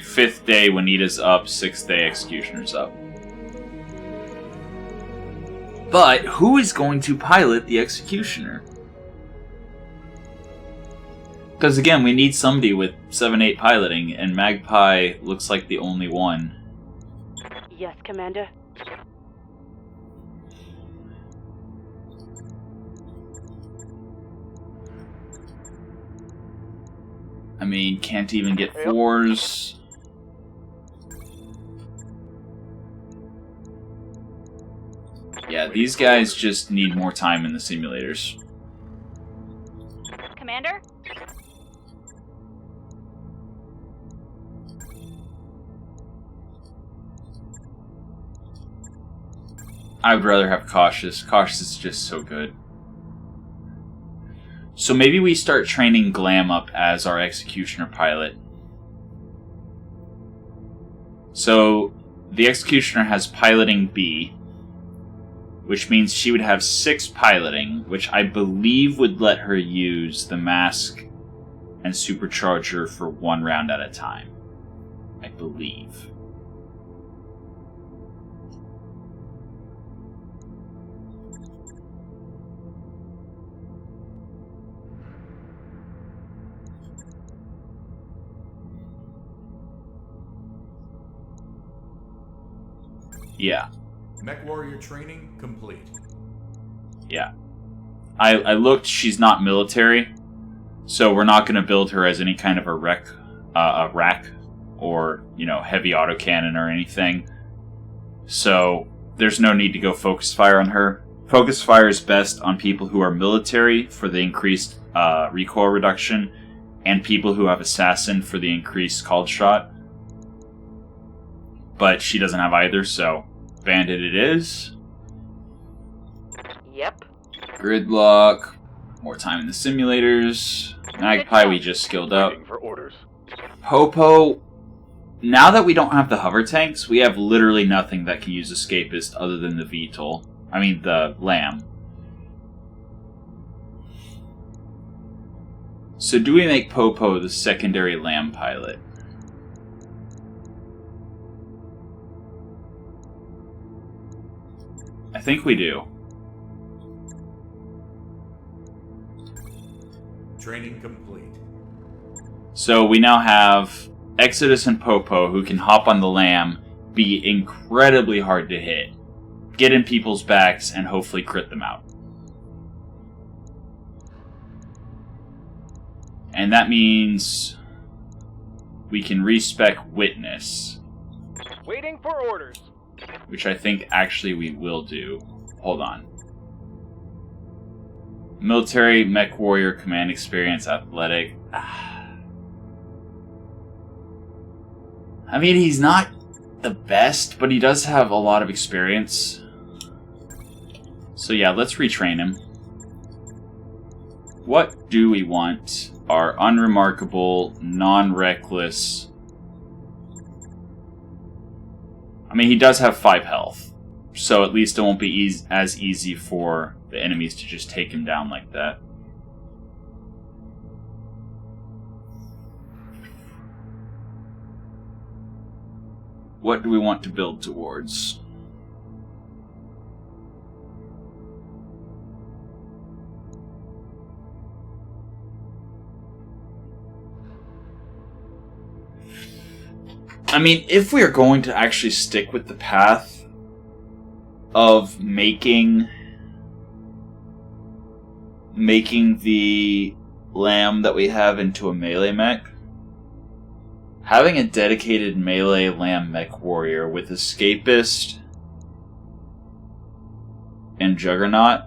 5th day Juanita's up. 6th day Executioner's up. But who is going to pilot the Executioner? Because again, we need somebody with 7-8 piloting, and Magpie looks like the only one. Yes, Commander. mean, can't even get 4s. Yeah, these guys just need more time in the simulators. Commander? I would rather have Cautious. Cautious is just so good. So maybe we start training Glam up as our Executioner pilot. So the Executioner has piloting B, which means she would have 6 piloting, which I believe would let her use the mask and supercharger for 1 round at a time. I believe. Yeah. Mech warrior training complete. Yeah. I looked, she's not military, so we're not going to build her as any kind of a rack or, you know, heavy autocannon or anything. So there's no need to go focus fire on her. Focus fire is best on people who are military for the increased recoil reduction, and people who have assassin for the increased called shot. But she doesn't have either, so bandit it is. Yep. Gridlock. More time in the simulators. Magpie we just skilled up. Waiting for orders. Popo. Now that we don't have the hover tanks, we have literally nothing that can use escapist other than the VTOL. I mean the Lamb. So do we make Popo the secondary Lamb pilot? I think we do. Training complete. So we now have Exodus and Popo who can hop on the Lamb, be incredibly hard to hit, get in people's backs, and hopefully crit them out. And that means we can respec Witness. Waiting for orders. Which I think actually we will do. Hold on. Military, Mech Warrior, Command Experience, Athletic. I mean, he's not the best, but he does have a lot of experience. So yeah, let's retrain him. What do we want? Our unremarkable, non-reckless... I mean, he does have 5 health, so at least it won't be as easy for the enemies to just take him down like that. What do we want to build towards? I mean, if we are going to actually stick with the path of making the Lamb that we have into a melee mech, having a dedicated melee Lamb mech warrior with Escapist and Juggernaut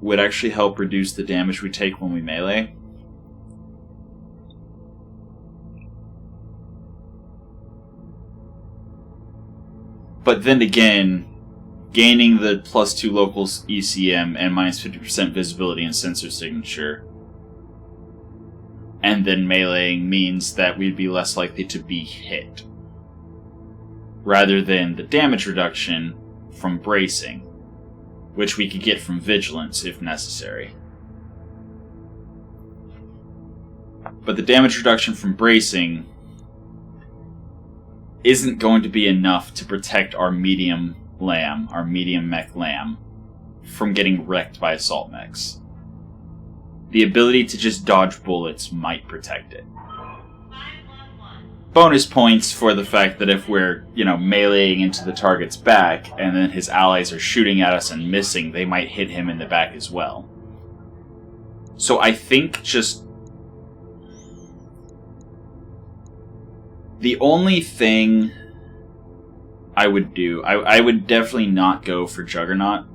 would actually help reduce the damage we take when we melee. But then again, gaining the +2 locals ECM and -50% visibility and sensor signature, and then meleeing means that we'd be less likely to be hit, rather than the damage reduction from bracing, which we could get from vigilance if necessary. But the damage reduction from bracing isn't going to be enough to protect our medium Lamb, our medium mech Lamb, from getting wrecked by assault mechs. The ability to just dodge bullets might protect it. Bonus points for the fact that if we're, meleeing into the target's back, and then his allies are shooting at us and missing, they might hit him in the back as well. So I think just The only thing I would do, I would definitely not go for Juggernaut.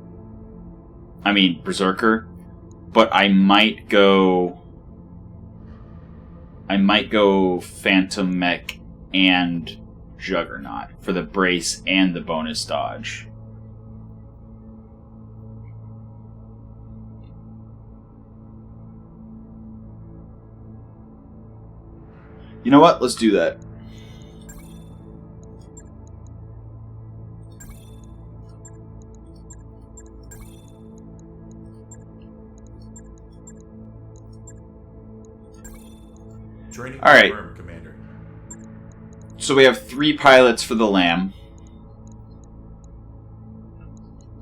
I mean, Berserker. But I might go Phantom Mech and Juggernaut for the brace and the bonus dodge. You know what? Let's do that. Training All right. confirmed, Commander. So we have 3 pilots for the Lamb.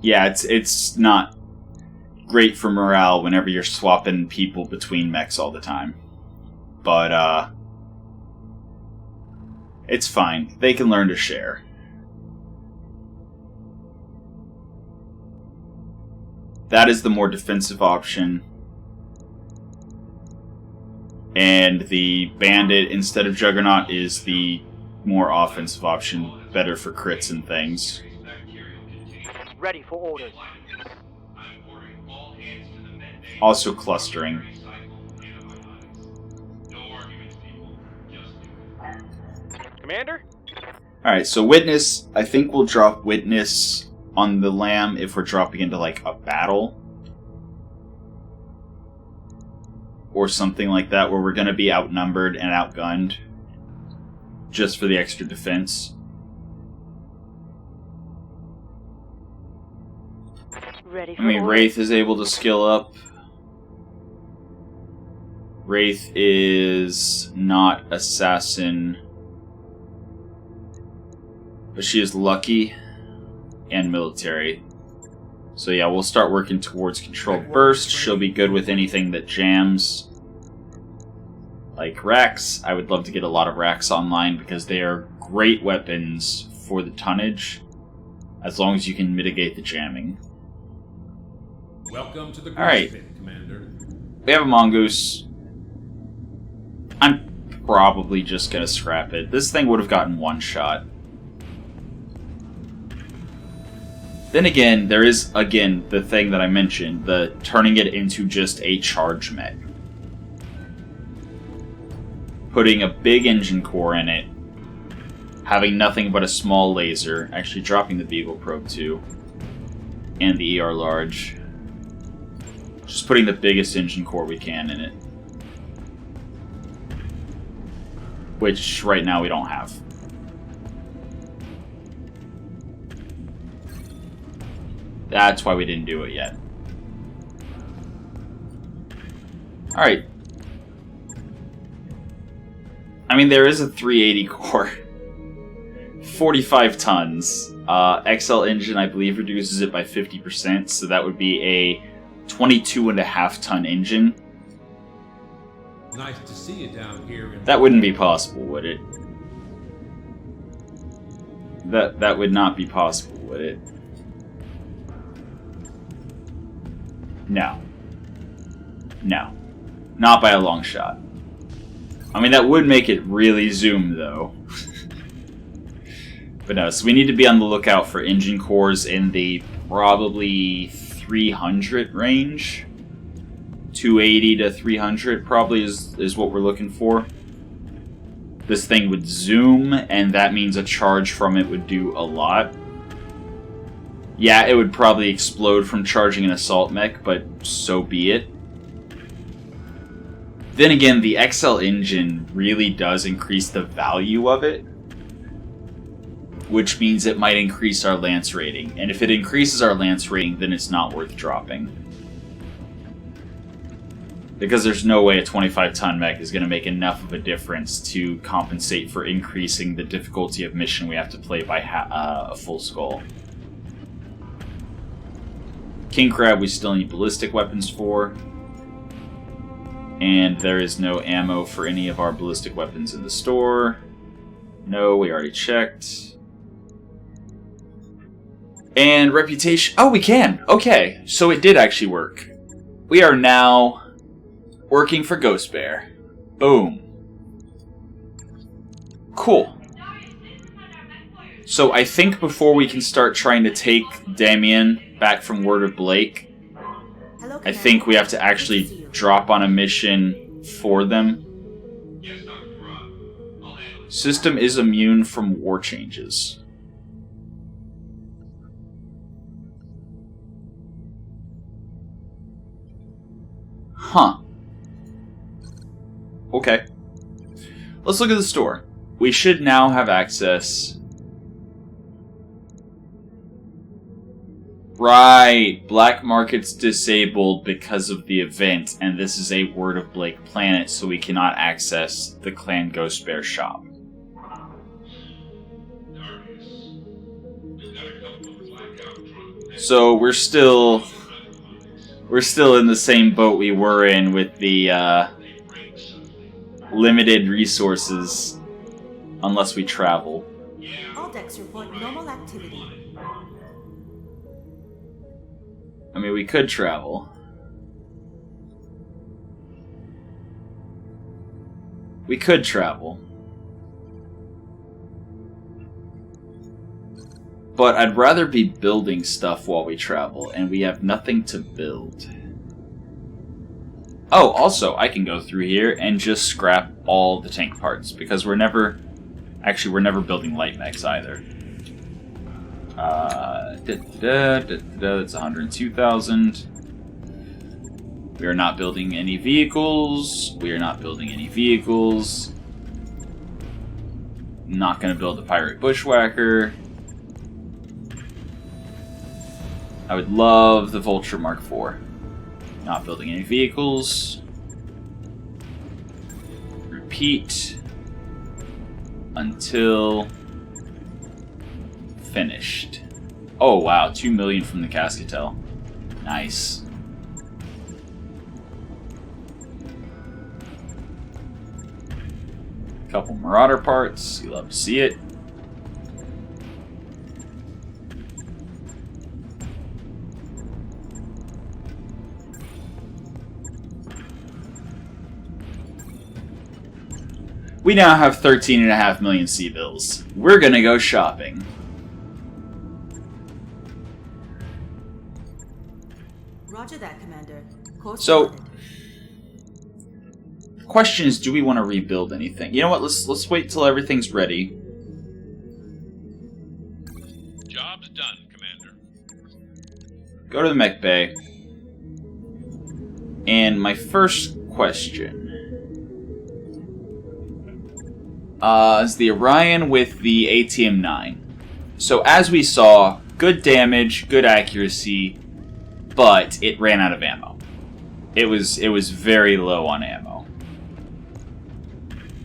Yeah, it's not great for morale whenever you're swapping people between mechs all the time. But, it's fine. They can learn to share. That is the more defensive option. And the Bandit, instead of Juggernaut, is the more offensive option. Better for crits and things. Ready for orders. Also clustering. Commander? Alright, so Witness, I think we'll drop Witness on the Lamb if we're dropping into, like, a battle. Or something like that, where we're going to be outnumbered and outgunned. Just for the extra defense. Ready for I mean, orders. Wraith is able to skill up. Wraith is not Assassin. But she is Lucky and Military. So yeah, we'll start working towards Controlled Burst. She'll be good with anything that jams. Like racks. I would love to get a lot of racks online because they are great weapons for the tonnage. As long as you can mitigate the jamming. Welcome to the Alright. Pit, Commander. We have a Mongoose. I'm probably just gonna scrap it. This thing would have gotten 1 shot. Then again, there is, again, the thing that I mentioned, the turning it into just a charge mech. Putting a big engine core in it, having nothing but a small laser, actually dropping the Beagle Probe too, and the ER Large. Just putting the biggest engine core we can in it. Which, right now, we don't have. That's why we didn't do it yet. Alright. I mean, there is a 380 core. 45 tons. XL engine, I believe, reduces it by 50%, so that would be a 22.5 ton engine. Nice to see you down here. That wouldn't be possible, would it? That would not be possible, would it? No. No. Not by a long shot. I mean, that would make it really zoom, though. But no, so we need to be on the lookout for engine cores in the probably 300 range. 280 to 300 probably is what we're looking for. This thing would zoom, and that means a charge from it would do a lot. Yeah, it would probably explode from charging an assault mech, but so be it. Then again, the XL engine really does increase the value of it, which means it might increase our lance rating. And if it increases our lance rating, then it's not worth dropping. Because there's no way a 25-ton mech is going to make enough of a difference to compensate for increasing the difficulty of mission we have to play by a full skull. King Crab we still need ballistic weapons for. And there is no ammo for any of our ballistic weapons in the store. No, we already checked. And reputation... Oh, we can! Okay, so it did actually work. We are now working for Ghost Bear. Boom. Cool. So I think before we can start trying to take Damien back from Word of Blake, I think we have to actually drop on a mission for them. System is immune from war changes. Huh. Okay. Let's look at the store. We should now have access. Right. Black market's disabled because of the event, and this is a Word of Blake planet, so we cannot access the Clan Ghost Bear shop. So we're still in the same boat we were in with the limited resources, unless we travel. All decks report normal activity. I mean, we could travel. We could travel. But I'd rather be building stuff while we travel, and we have nothing to build. Oh, also, I can go through here and just scrap all the tank parts, because we're never building light mechs either. That's 102,000. We are not building any vehicles. Not going to build a pirate bushwhacker. I would love the Vulture Mark IV. Not building any vehicles. Repeat until finished. Oh wow, 2 million from the Cascatel. Nice. Couple Marauder parts, you love to see it. We now have 13.5 million C-bills. We're gonna go shopping. Roger that, Commander. Course So, plotted. the question is, do we want to rebuild anything? You know what? Let's wait till everything's ready. Job's done, Commander. Go to the mech bay. And my first question is the Orion with the ATM-9. So as we saw, good damage, good accuracy, but it ran out of ammo. It was very low on ammo.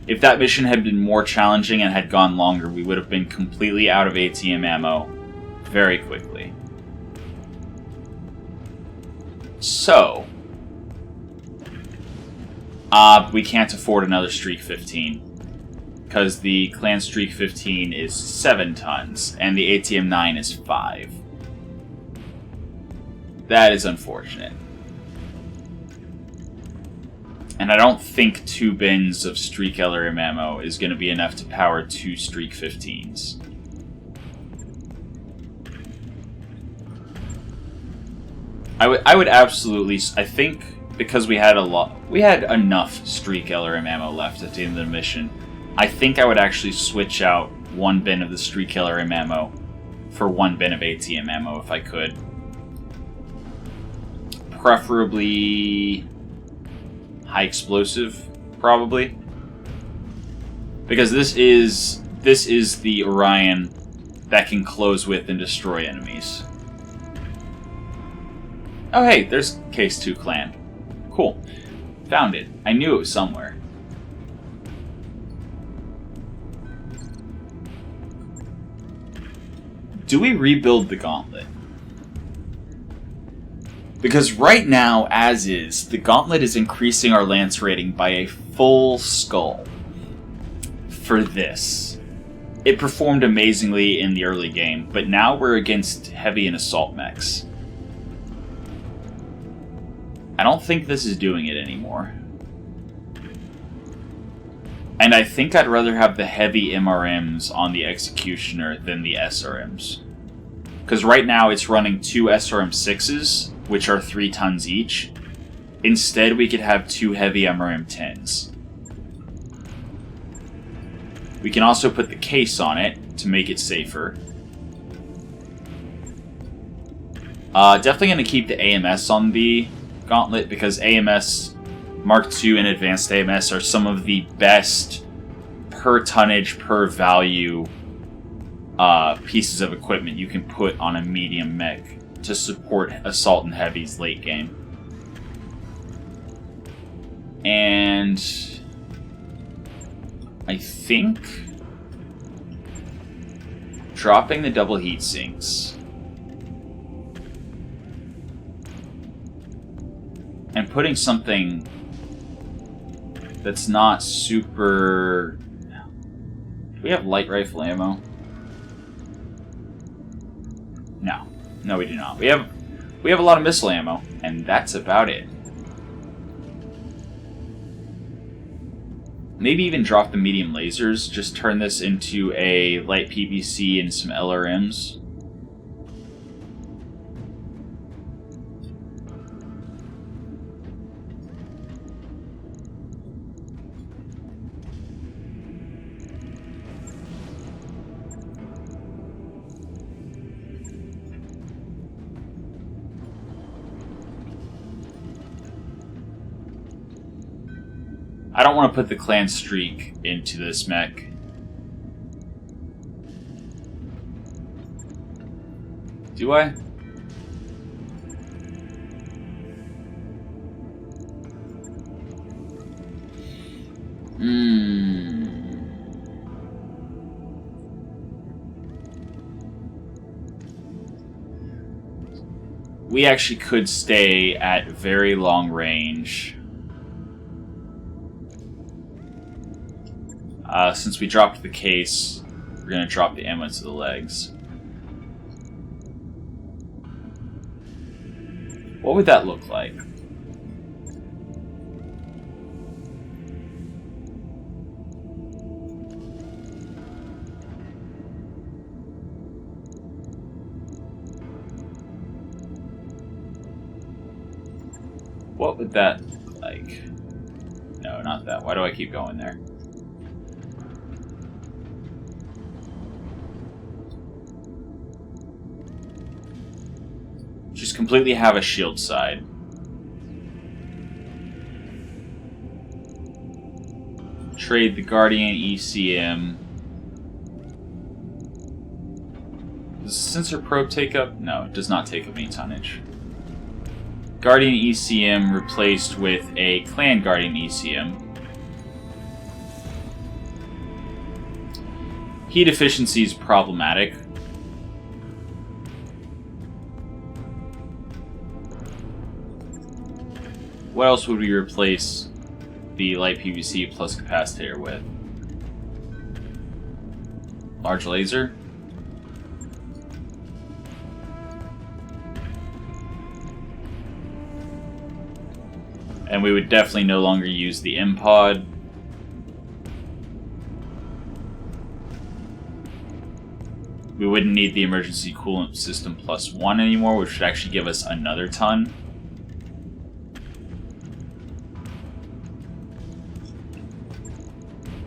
If that mission had been more challenging and had gone longer, we would have been completely out of ATM ammo very quickly. So, we can't afford another Streak 15. Because the Clan Streak 15 is 7 tons, and the ATM-9 is 5. That is unfortunate. And I don't think 2 bins of Streak LRM ammo is going to be enough to power 2 Streak 15s. I would absolutely... I think because we had enough Streak LRM ammo left at the end of the mission, I think I would actually switch out 1 bin of the Streak LRM ammo for 1 bin of ATM ammo if I could. Preferably high explosive, probably. Because this is the Orion that can close with and destroy enemies. Oh hey, there's Case 2 Clan. Cool. Found it. I knew it was somewhere. Do we rebuild the Gauntlet? Because right now, as is, the Gauntlet is increasing our Lance rating by a full skull. For this. It performed amazingly in the early game, but now we're against heavy and assault mechs. I don't think this is doing it anymore. And I think I'd rather have the heavy MRMs on the Executioner than the SRMs. Because right now it's running 2 SRM6s, which are 3 tons each. Instead, we could have 2 heavy MRM10s. We can also put the case on it to make it safer. Definitely going to keep the AMS on the Gauntlet because AMS Mark II and Advanced AMS are some of the best per tonnage, per value pieces of equipment you can put on a medium mech to support assault and heavies late game. And I think dropping the double heat sinks and putting something that's not super... Do we have light rifle ammo? No. No, we do not. We have a lot of missile ammo, and that's about it. Maybe even drop the medium lasers, just turn this into a light PVC and some LRMs. I don't want to put the clan streak into this mech. Do I? We actually could stay at very long range. Since we dropped the case, we're going to drop the ammo to the legs. What would that look like? What would that look like? No, not that. Why do I keep going there? Just completely have a shield side. Trade the Guardian ECM. Does the sensor probe take up? No, it does not take up any tonnage. Guardian ECM replaced with a Clan Guardian ECM. Heat efficiency is problematic. What else would we replace the light PVC plus capacitor with? Large laser? And we would definitely no longer use the M-Pod. We wouldn't need the emergency coolant system +1 anymore, which would actually give us another ton.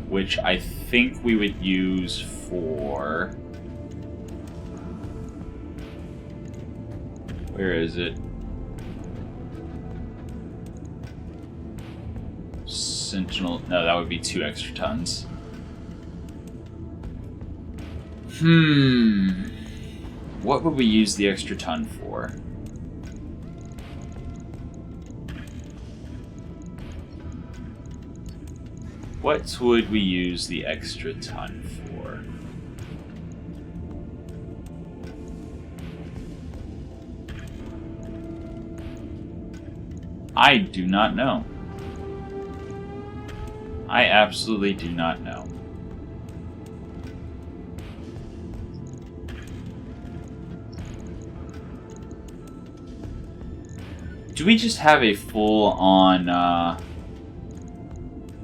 Which I think we would use for... Where is it? Sentinel... No, that would be 2 extra tons. What would we use the extra ton for? What would we use the extra ton for? I do not know. I absolutely do not know. Do we just have a full-on,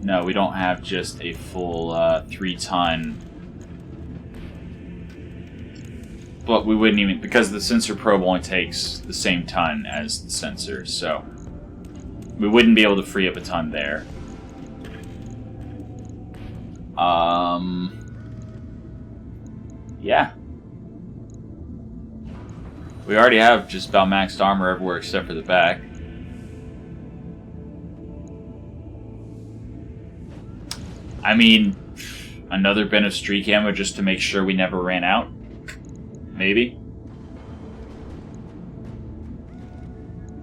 No, we don't have just a full 3-ton. But we wouldn't even, because the sensor probe only takes the same ton as the sensor, so we wouldn't be able to free up a ton there. Yeah. We already have just about maxed armor everywhere except for the back. I mean, another bin of streak ammo just to make sure we never ran out. Maybe.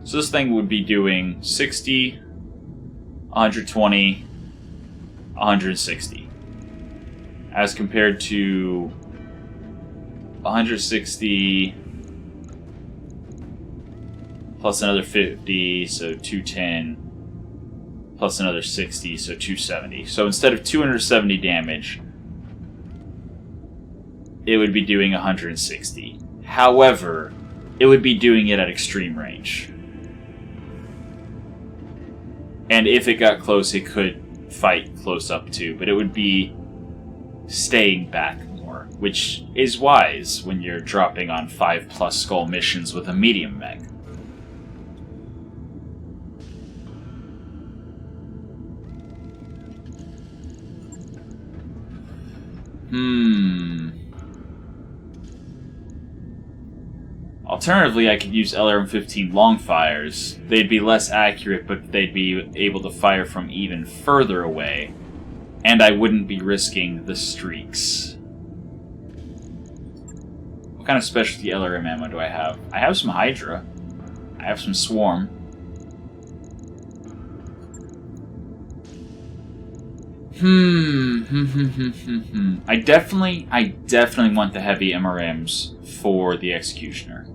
So this thing would be doing 60, 120, 160. As compared to 160 plus another 50, so 210, plus another 60, so 270. So instead of 270 damage, it would be doing 160. However, it would be doing it at extreme range. And if it got close, it could fight close up too, but it would be staying back more, which is wise when you're dropping on 5+ skull missions with a medium mech. Alternatively, I could use LRM-15 long fires. They'd be less accurate, but they'd be able to fire from even further away, and I wouldn't be risking the streaks. What kind of specialty LRM ammo do I have? I have some Hydra. I have some Swarm. I definitely want the heavy MRMs for the Executioner.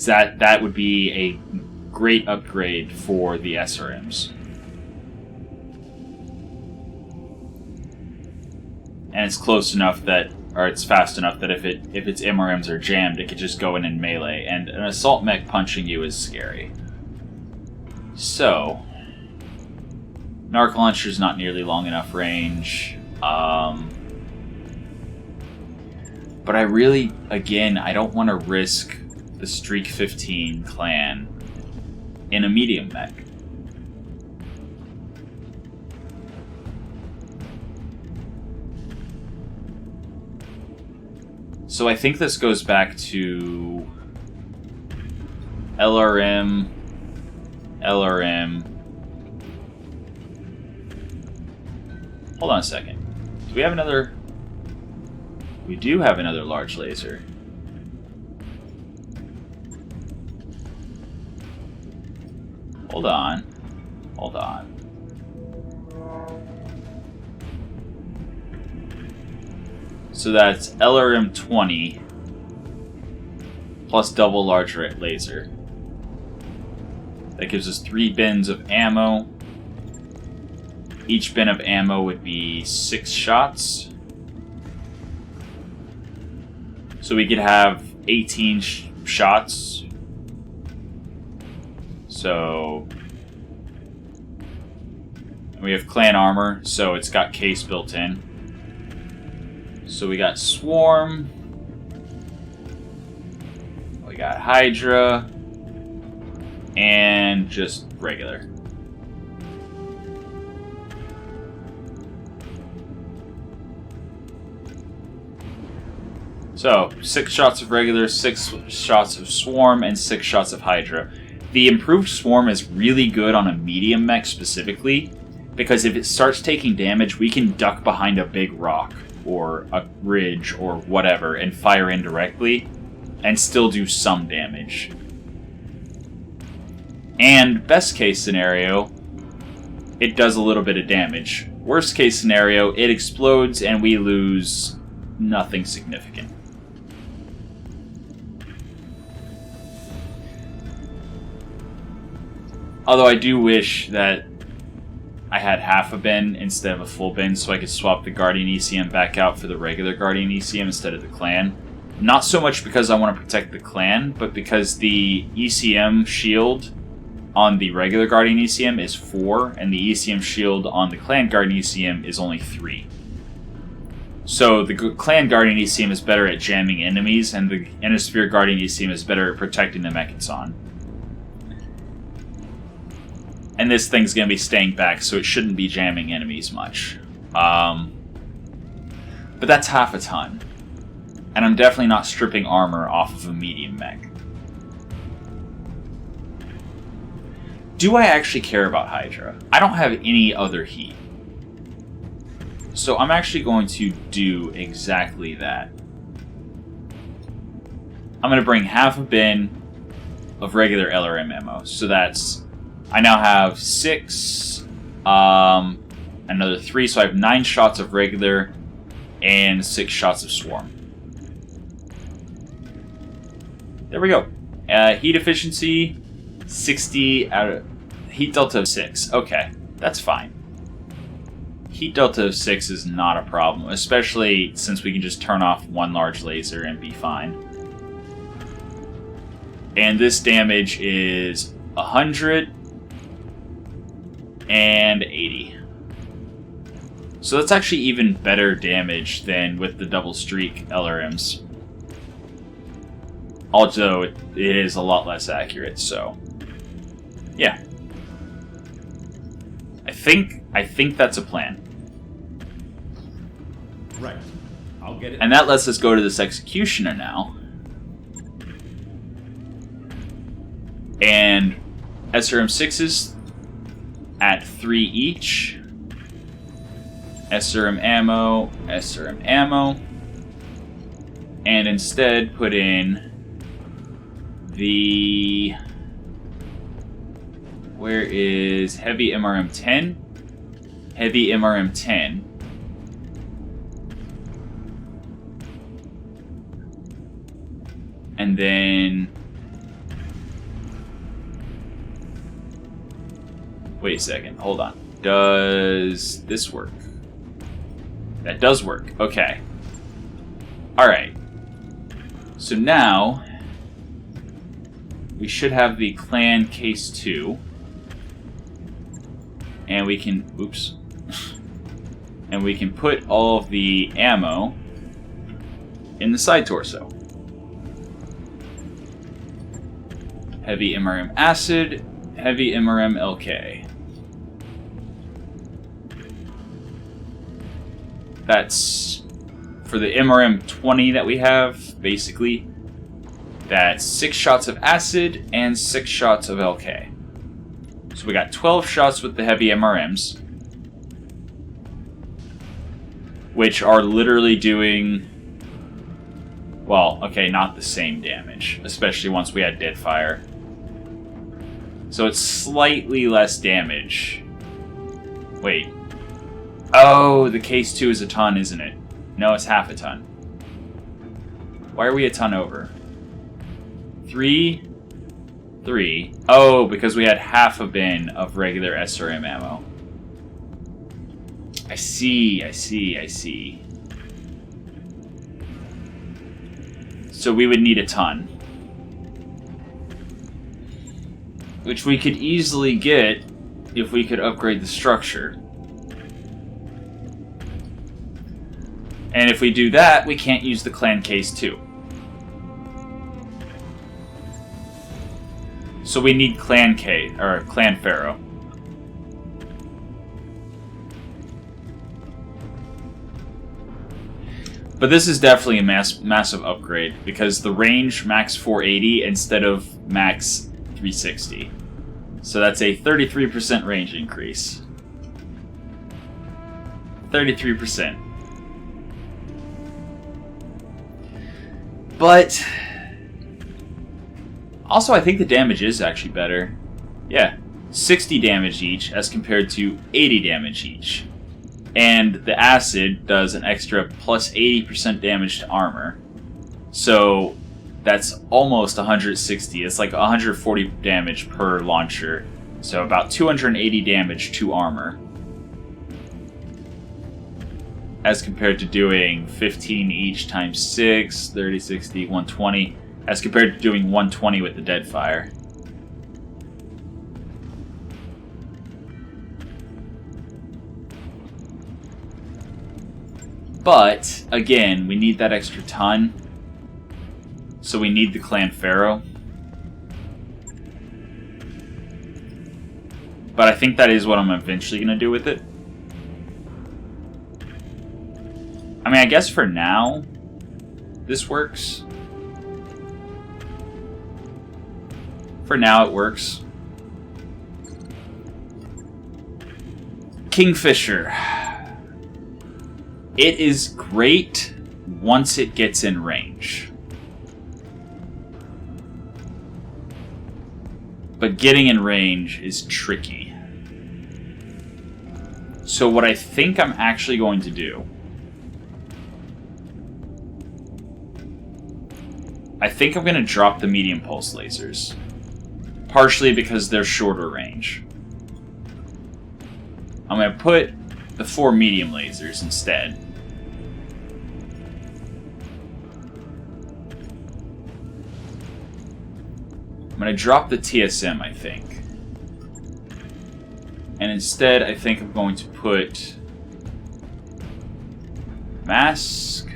That would be a great upgrade for the SRMs. And it's close enough that, or it's fast enough that if its MRMs are jammed, it could just go in and melee. And an assault mech punching you is scary. So, Narc Launcher's not nearly long enough range. But I really, again, I don't want to risk the Streak 15 clan in a medium mech. So I think this goes back to LRM. Hold on a second. Do we have another? We do have another large laser. Hold on. So that's LRM-20 plus double large laser. That gives us 3 bins of ammo. Each bin of ammo would be 6 shots. So we could have 18 shots. So we have clan armor, so it's got case built in. So we got Swarm. We got Hydra. And just regular. So, 6 shots of regular, 6 shots of Swarm, and 6 shots of Hydra. The improved Swarm is really good on a medium mech specifically, because if it starts taking damage, we can duck behind a big rock, or a ridge, or whatever, and fire in directly, and still do some damage. And best case scenario, it does a little bit of damage. Worst case scenario, it explodes and we lose nothing significant. Although I do wish that I had half a bin instead of a full bin so I could swap the Guardian ECM back out for the regular Guardian ECM instead of the clan. Not so much because I want to protect the clan, but because the ECM shield on the regular Guardian ECM is 4, and the ECM shield on the Clan Guardian ECM is only 3. So the Clan Guardian ECM is better at jamming enemies, and the Innisphere Guardian ECM is better at protecting the MkIII. And this thing's going to be staying back, so it shouldn't be jamming enemies much. But that's half a ton. And I'm definitely not stripping armor off of a medium mech. Do I actually care about Hydra? I don't have any other heat. So I'm actually going to do exactly that. I'm going to bring half a bin of regular LRM ammo. So that's... I now have 6, another 3, so I have 9 shots of regular and 6 shots of swarm. There we go. Heat efficiency, 60 out of... Heat delta of 6. Okay, that's fine. Heat delta of 6 is not a problem, especially since we can just turn off one large laser and be fine. And this damage is 100 and 80. So that's actually even better damage than with the double streak LRMs. Although it is a lot less accurate, so yeah. I think that's a plan. Right. I'll get it. And that lets us go to this executioner now. And SRM6s at 3 each. SRM ammo, SRM ammo. And instead put in the... Where is heavy MRM10? Heavy MRM10. And then... Wait a second, hold on. Does this work? That does work, okay. Alright. So now, we should have the Clan Case 2. And we can, oops. And we can put all of the ammo in the side torso. Heavy MRM Acid, Heavy MRM LK. That's for the MRM-20 that we have, basically. That's 6 shots of acid and 6 shots of LK. So we got 12 shots with the heavy MRMs, which are literally doing, well, okay, not the same damage, especially once we had Deadfire. So it's slightly less damage. Wait. Oh, the Case 2 is a ton, isn't it? No, it's half a ton. Why are we a ton over? 3. Oh, because we had half a bin of regular SRM ammo. I see. So we would need a ton. Which we could easily get if we could upgrade the structure. And if we do that, we can't use the Clan Case 2. So we need Clan K, or Clan Pharaoh. But this is definitely a massive upgrade, because the range max 480 instead of max 360. So that's a 33% range increase. 33%. But also, I think the damage is actually better. Yeah, 60 damage each as compared to 80 damage each. And the acid does an extra plus 80% damage to armor. So that's almost 160. It's like 140 damage per launcher. So about 280 damage to armor. As compared to doing 15 each times 6, 30, 60, 120. As compared to doing 120 with the Deadfire. But, again, we need that extra ton. So we need the Clan Pharaoh. But I think that is what I'm eventually going to do with it. I mean, I guess for now, this works. For now, it works. Kingfisher. It is great once it gets in range. But getting in range is tricky. So what I think I'm actually going to do, I think I'm going to drop the medium pulse lasers. Partially because they're shorter range. I'm going to put the 4 medium lasers instead. I'm going to drop the TSM, I think. And instead, I think I'm going to put mask.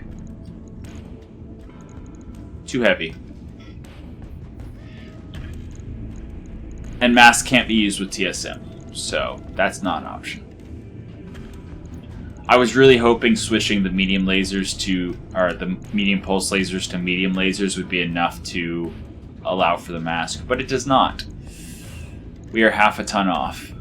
Too heavy. And mask can't be used with TSM, so that's not an option. I was really hoping switching the medium lasers to, or the medium pulse lasers to medium lasers would be enough to allow for the mask, but it does not. We are half a ton off.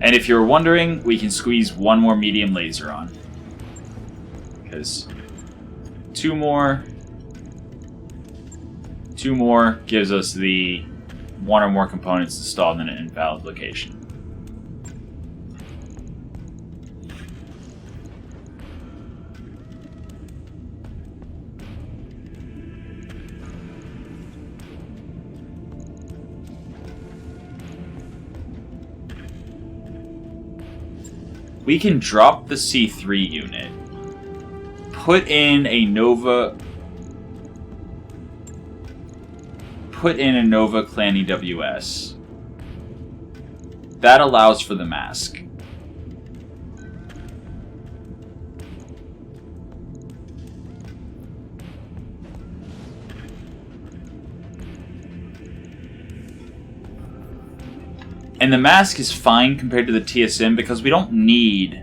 And if you're wondering, we can squeeze 1 more medium laser on. Because 2 more gives us the 1 or more components installed in an invalid location. We can drop the C3 unit, put in a Nova Clan EWS. That allows for the mask. And the mask is fine compared to the TSM because we don't need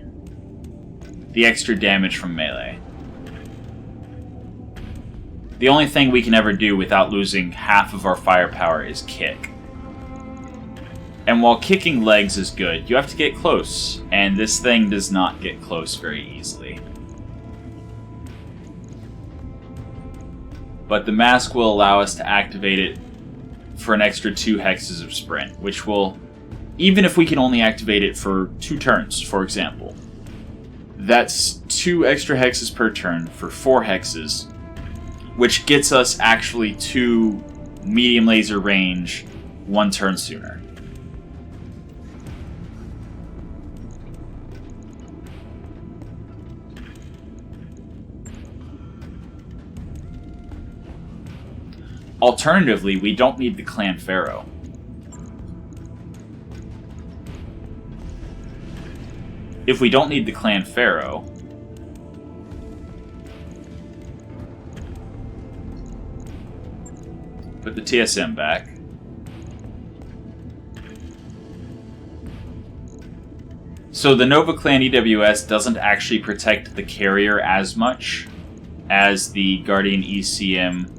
the extra damage from melee. The only thing we can ever do without losing half of our firepower is kick. And while kicking legs is good, you have to get close, and this thing does not get close very easily. But the mask will allow us to activate it for an extra 2 hexes of sprint, which will, even if we can only activate it for 2 turns, for example, that's 2 extra hexes per turn for 4 hexes, which gets us actually 2 medium laser range 1 turn sooner. Alternatively, we don't need the Clan Pharaoh. If we don't need the Clan Pharaoh, put the TSM back. So the Nova Clan EWS doesn't actually protect the carrier as much as the Guardian ECM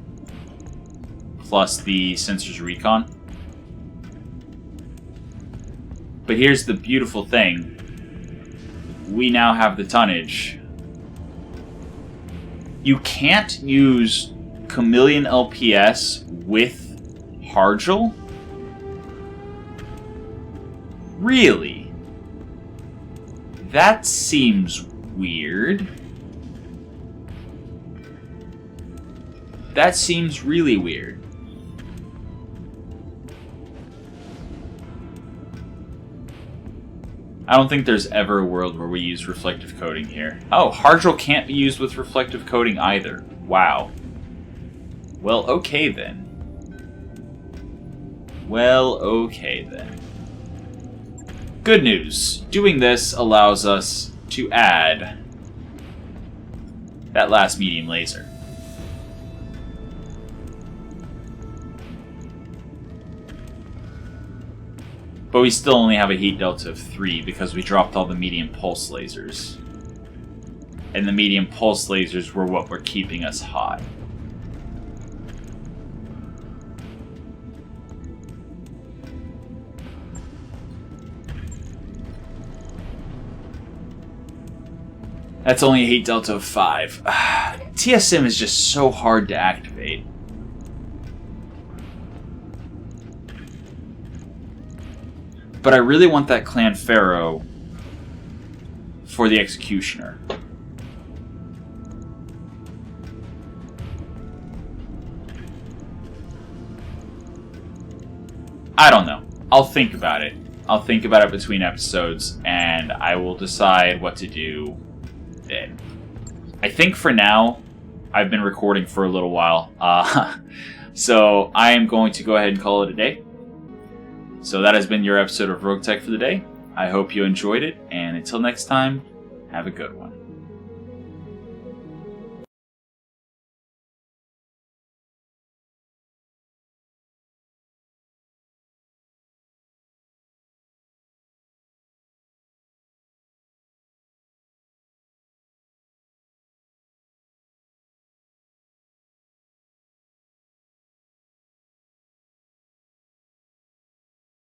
plus the Sensors Recon. But here's the beautiful thing. We now have the tonnage. You can't use Chameleon LPS with Hargel? Really? That seems weird. That seems really weird. I don't think there's ever a world where we use reflective coating here. Oh, Hargel can't be used with reflective coating either. Wow. Well, okay then. Well, okay then. Good news. Doing this allows us to add that last medium laser. But we still only have a heat delta of 3 because we dropped all the medium pulse lasers. And the medium pulse lasers were what were keeping us hot. That's only a heat delta of 5. TSM is just so hard to activate. But I really want that Clan Pharaoh for the Executioner. I don't know. I'll think about it. I'll think about it between episodes, and I will decide what to do then. I think for now, I've been recording for a little while, so I am going to go ahead and call it a day. So that has been your episode of Roguetech for the day. I hope you enjoyed it, and until next time, have a good one.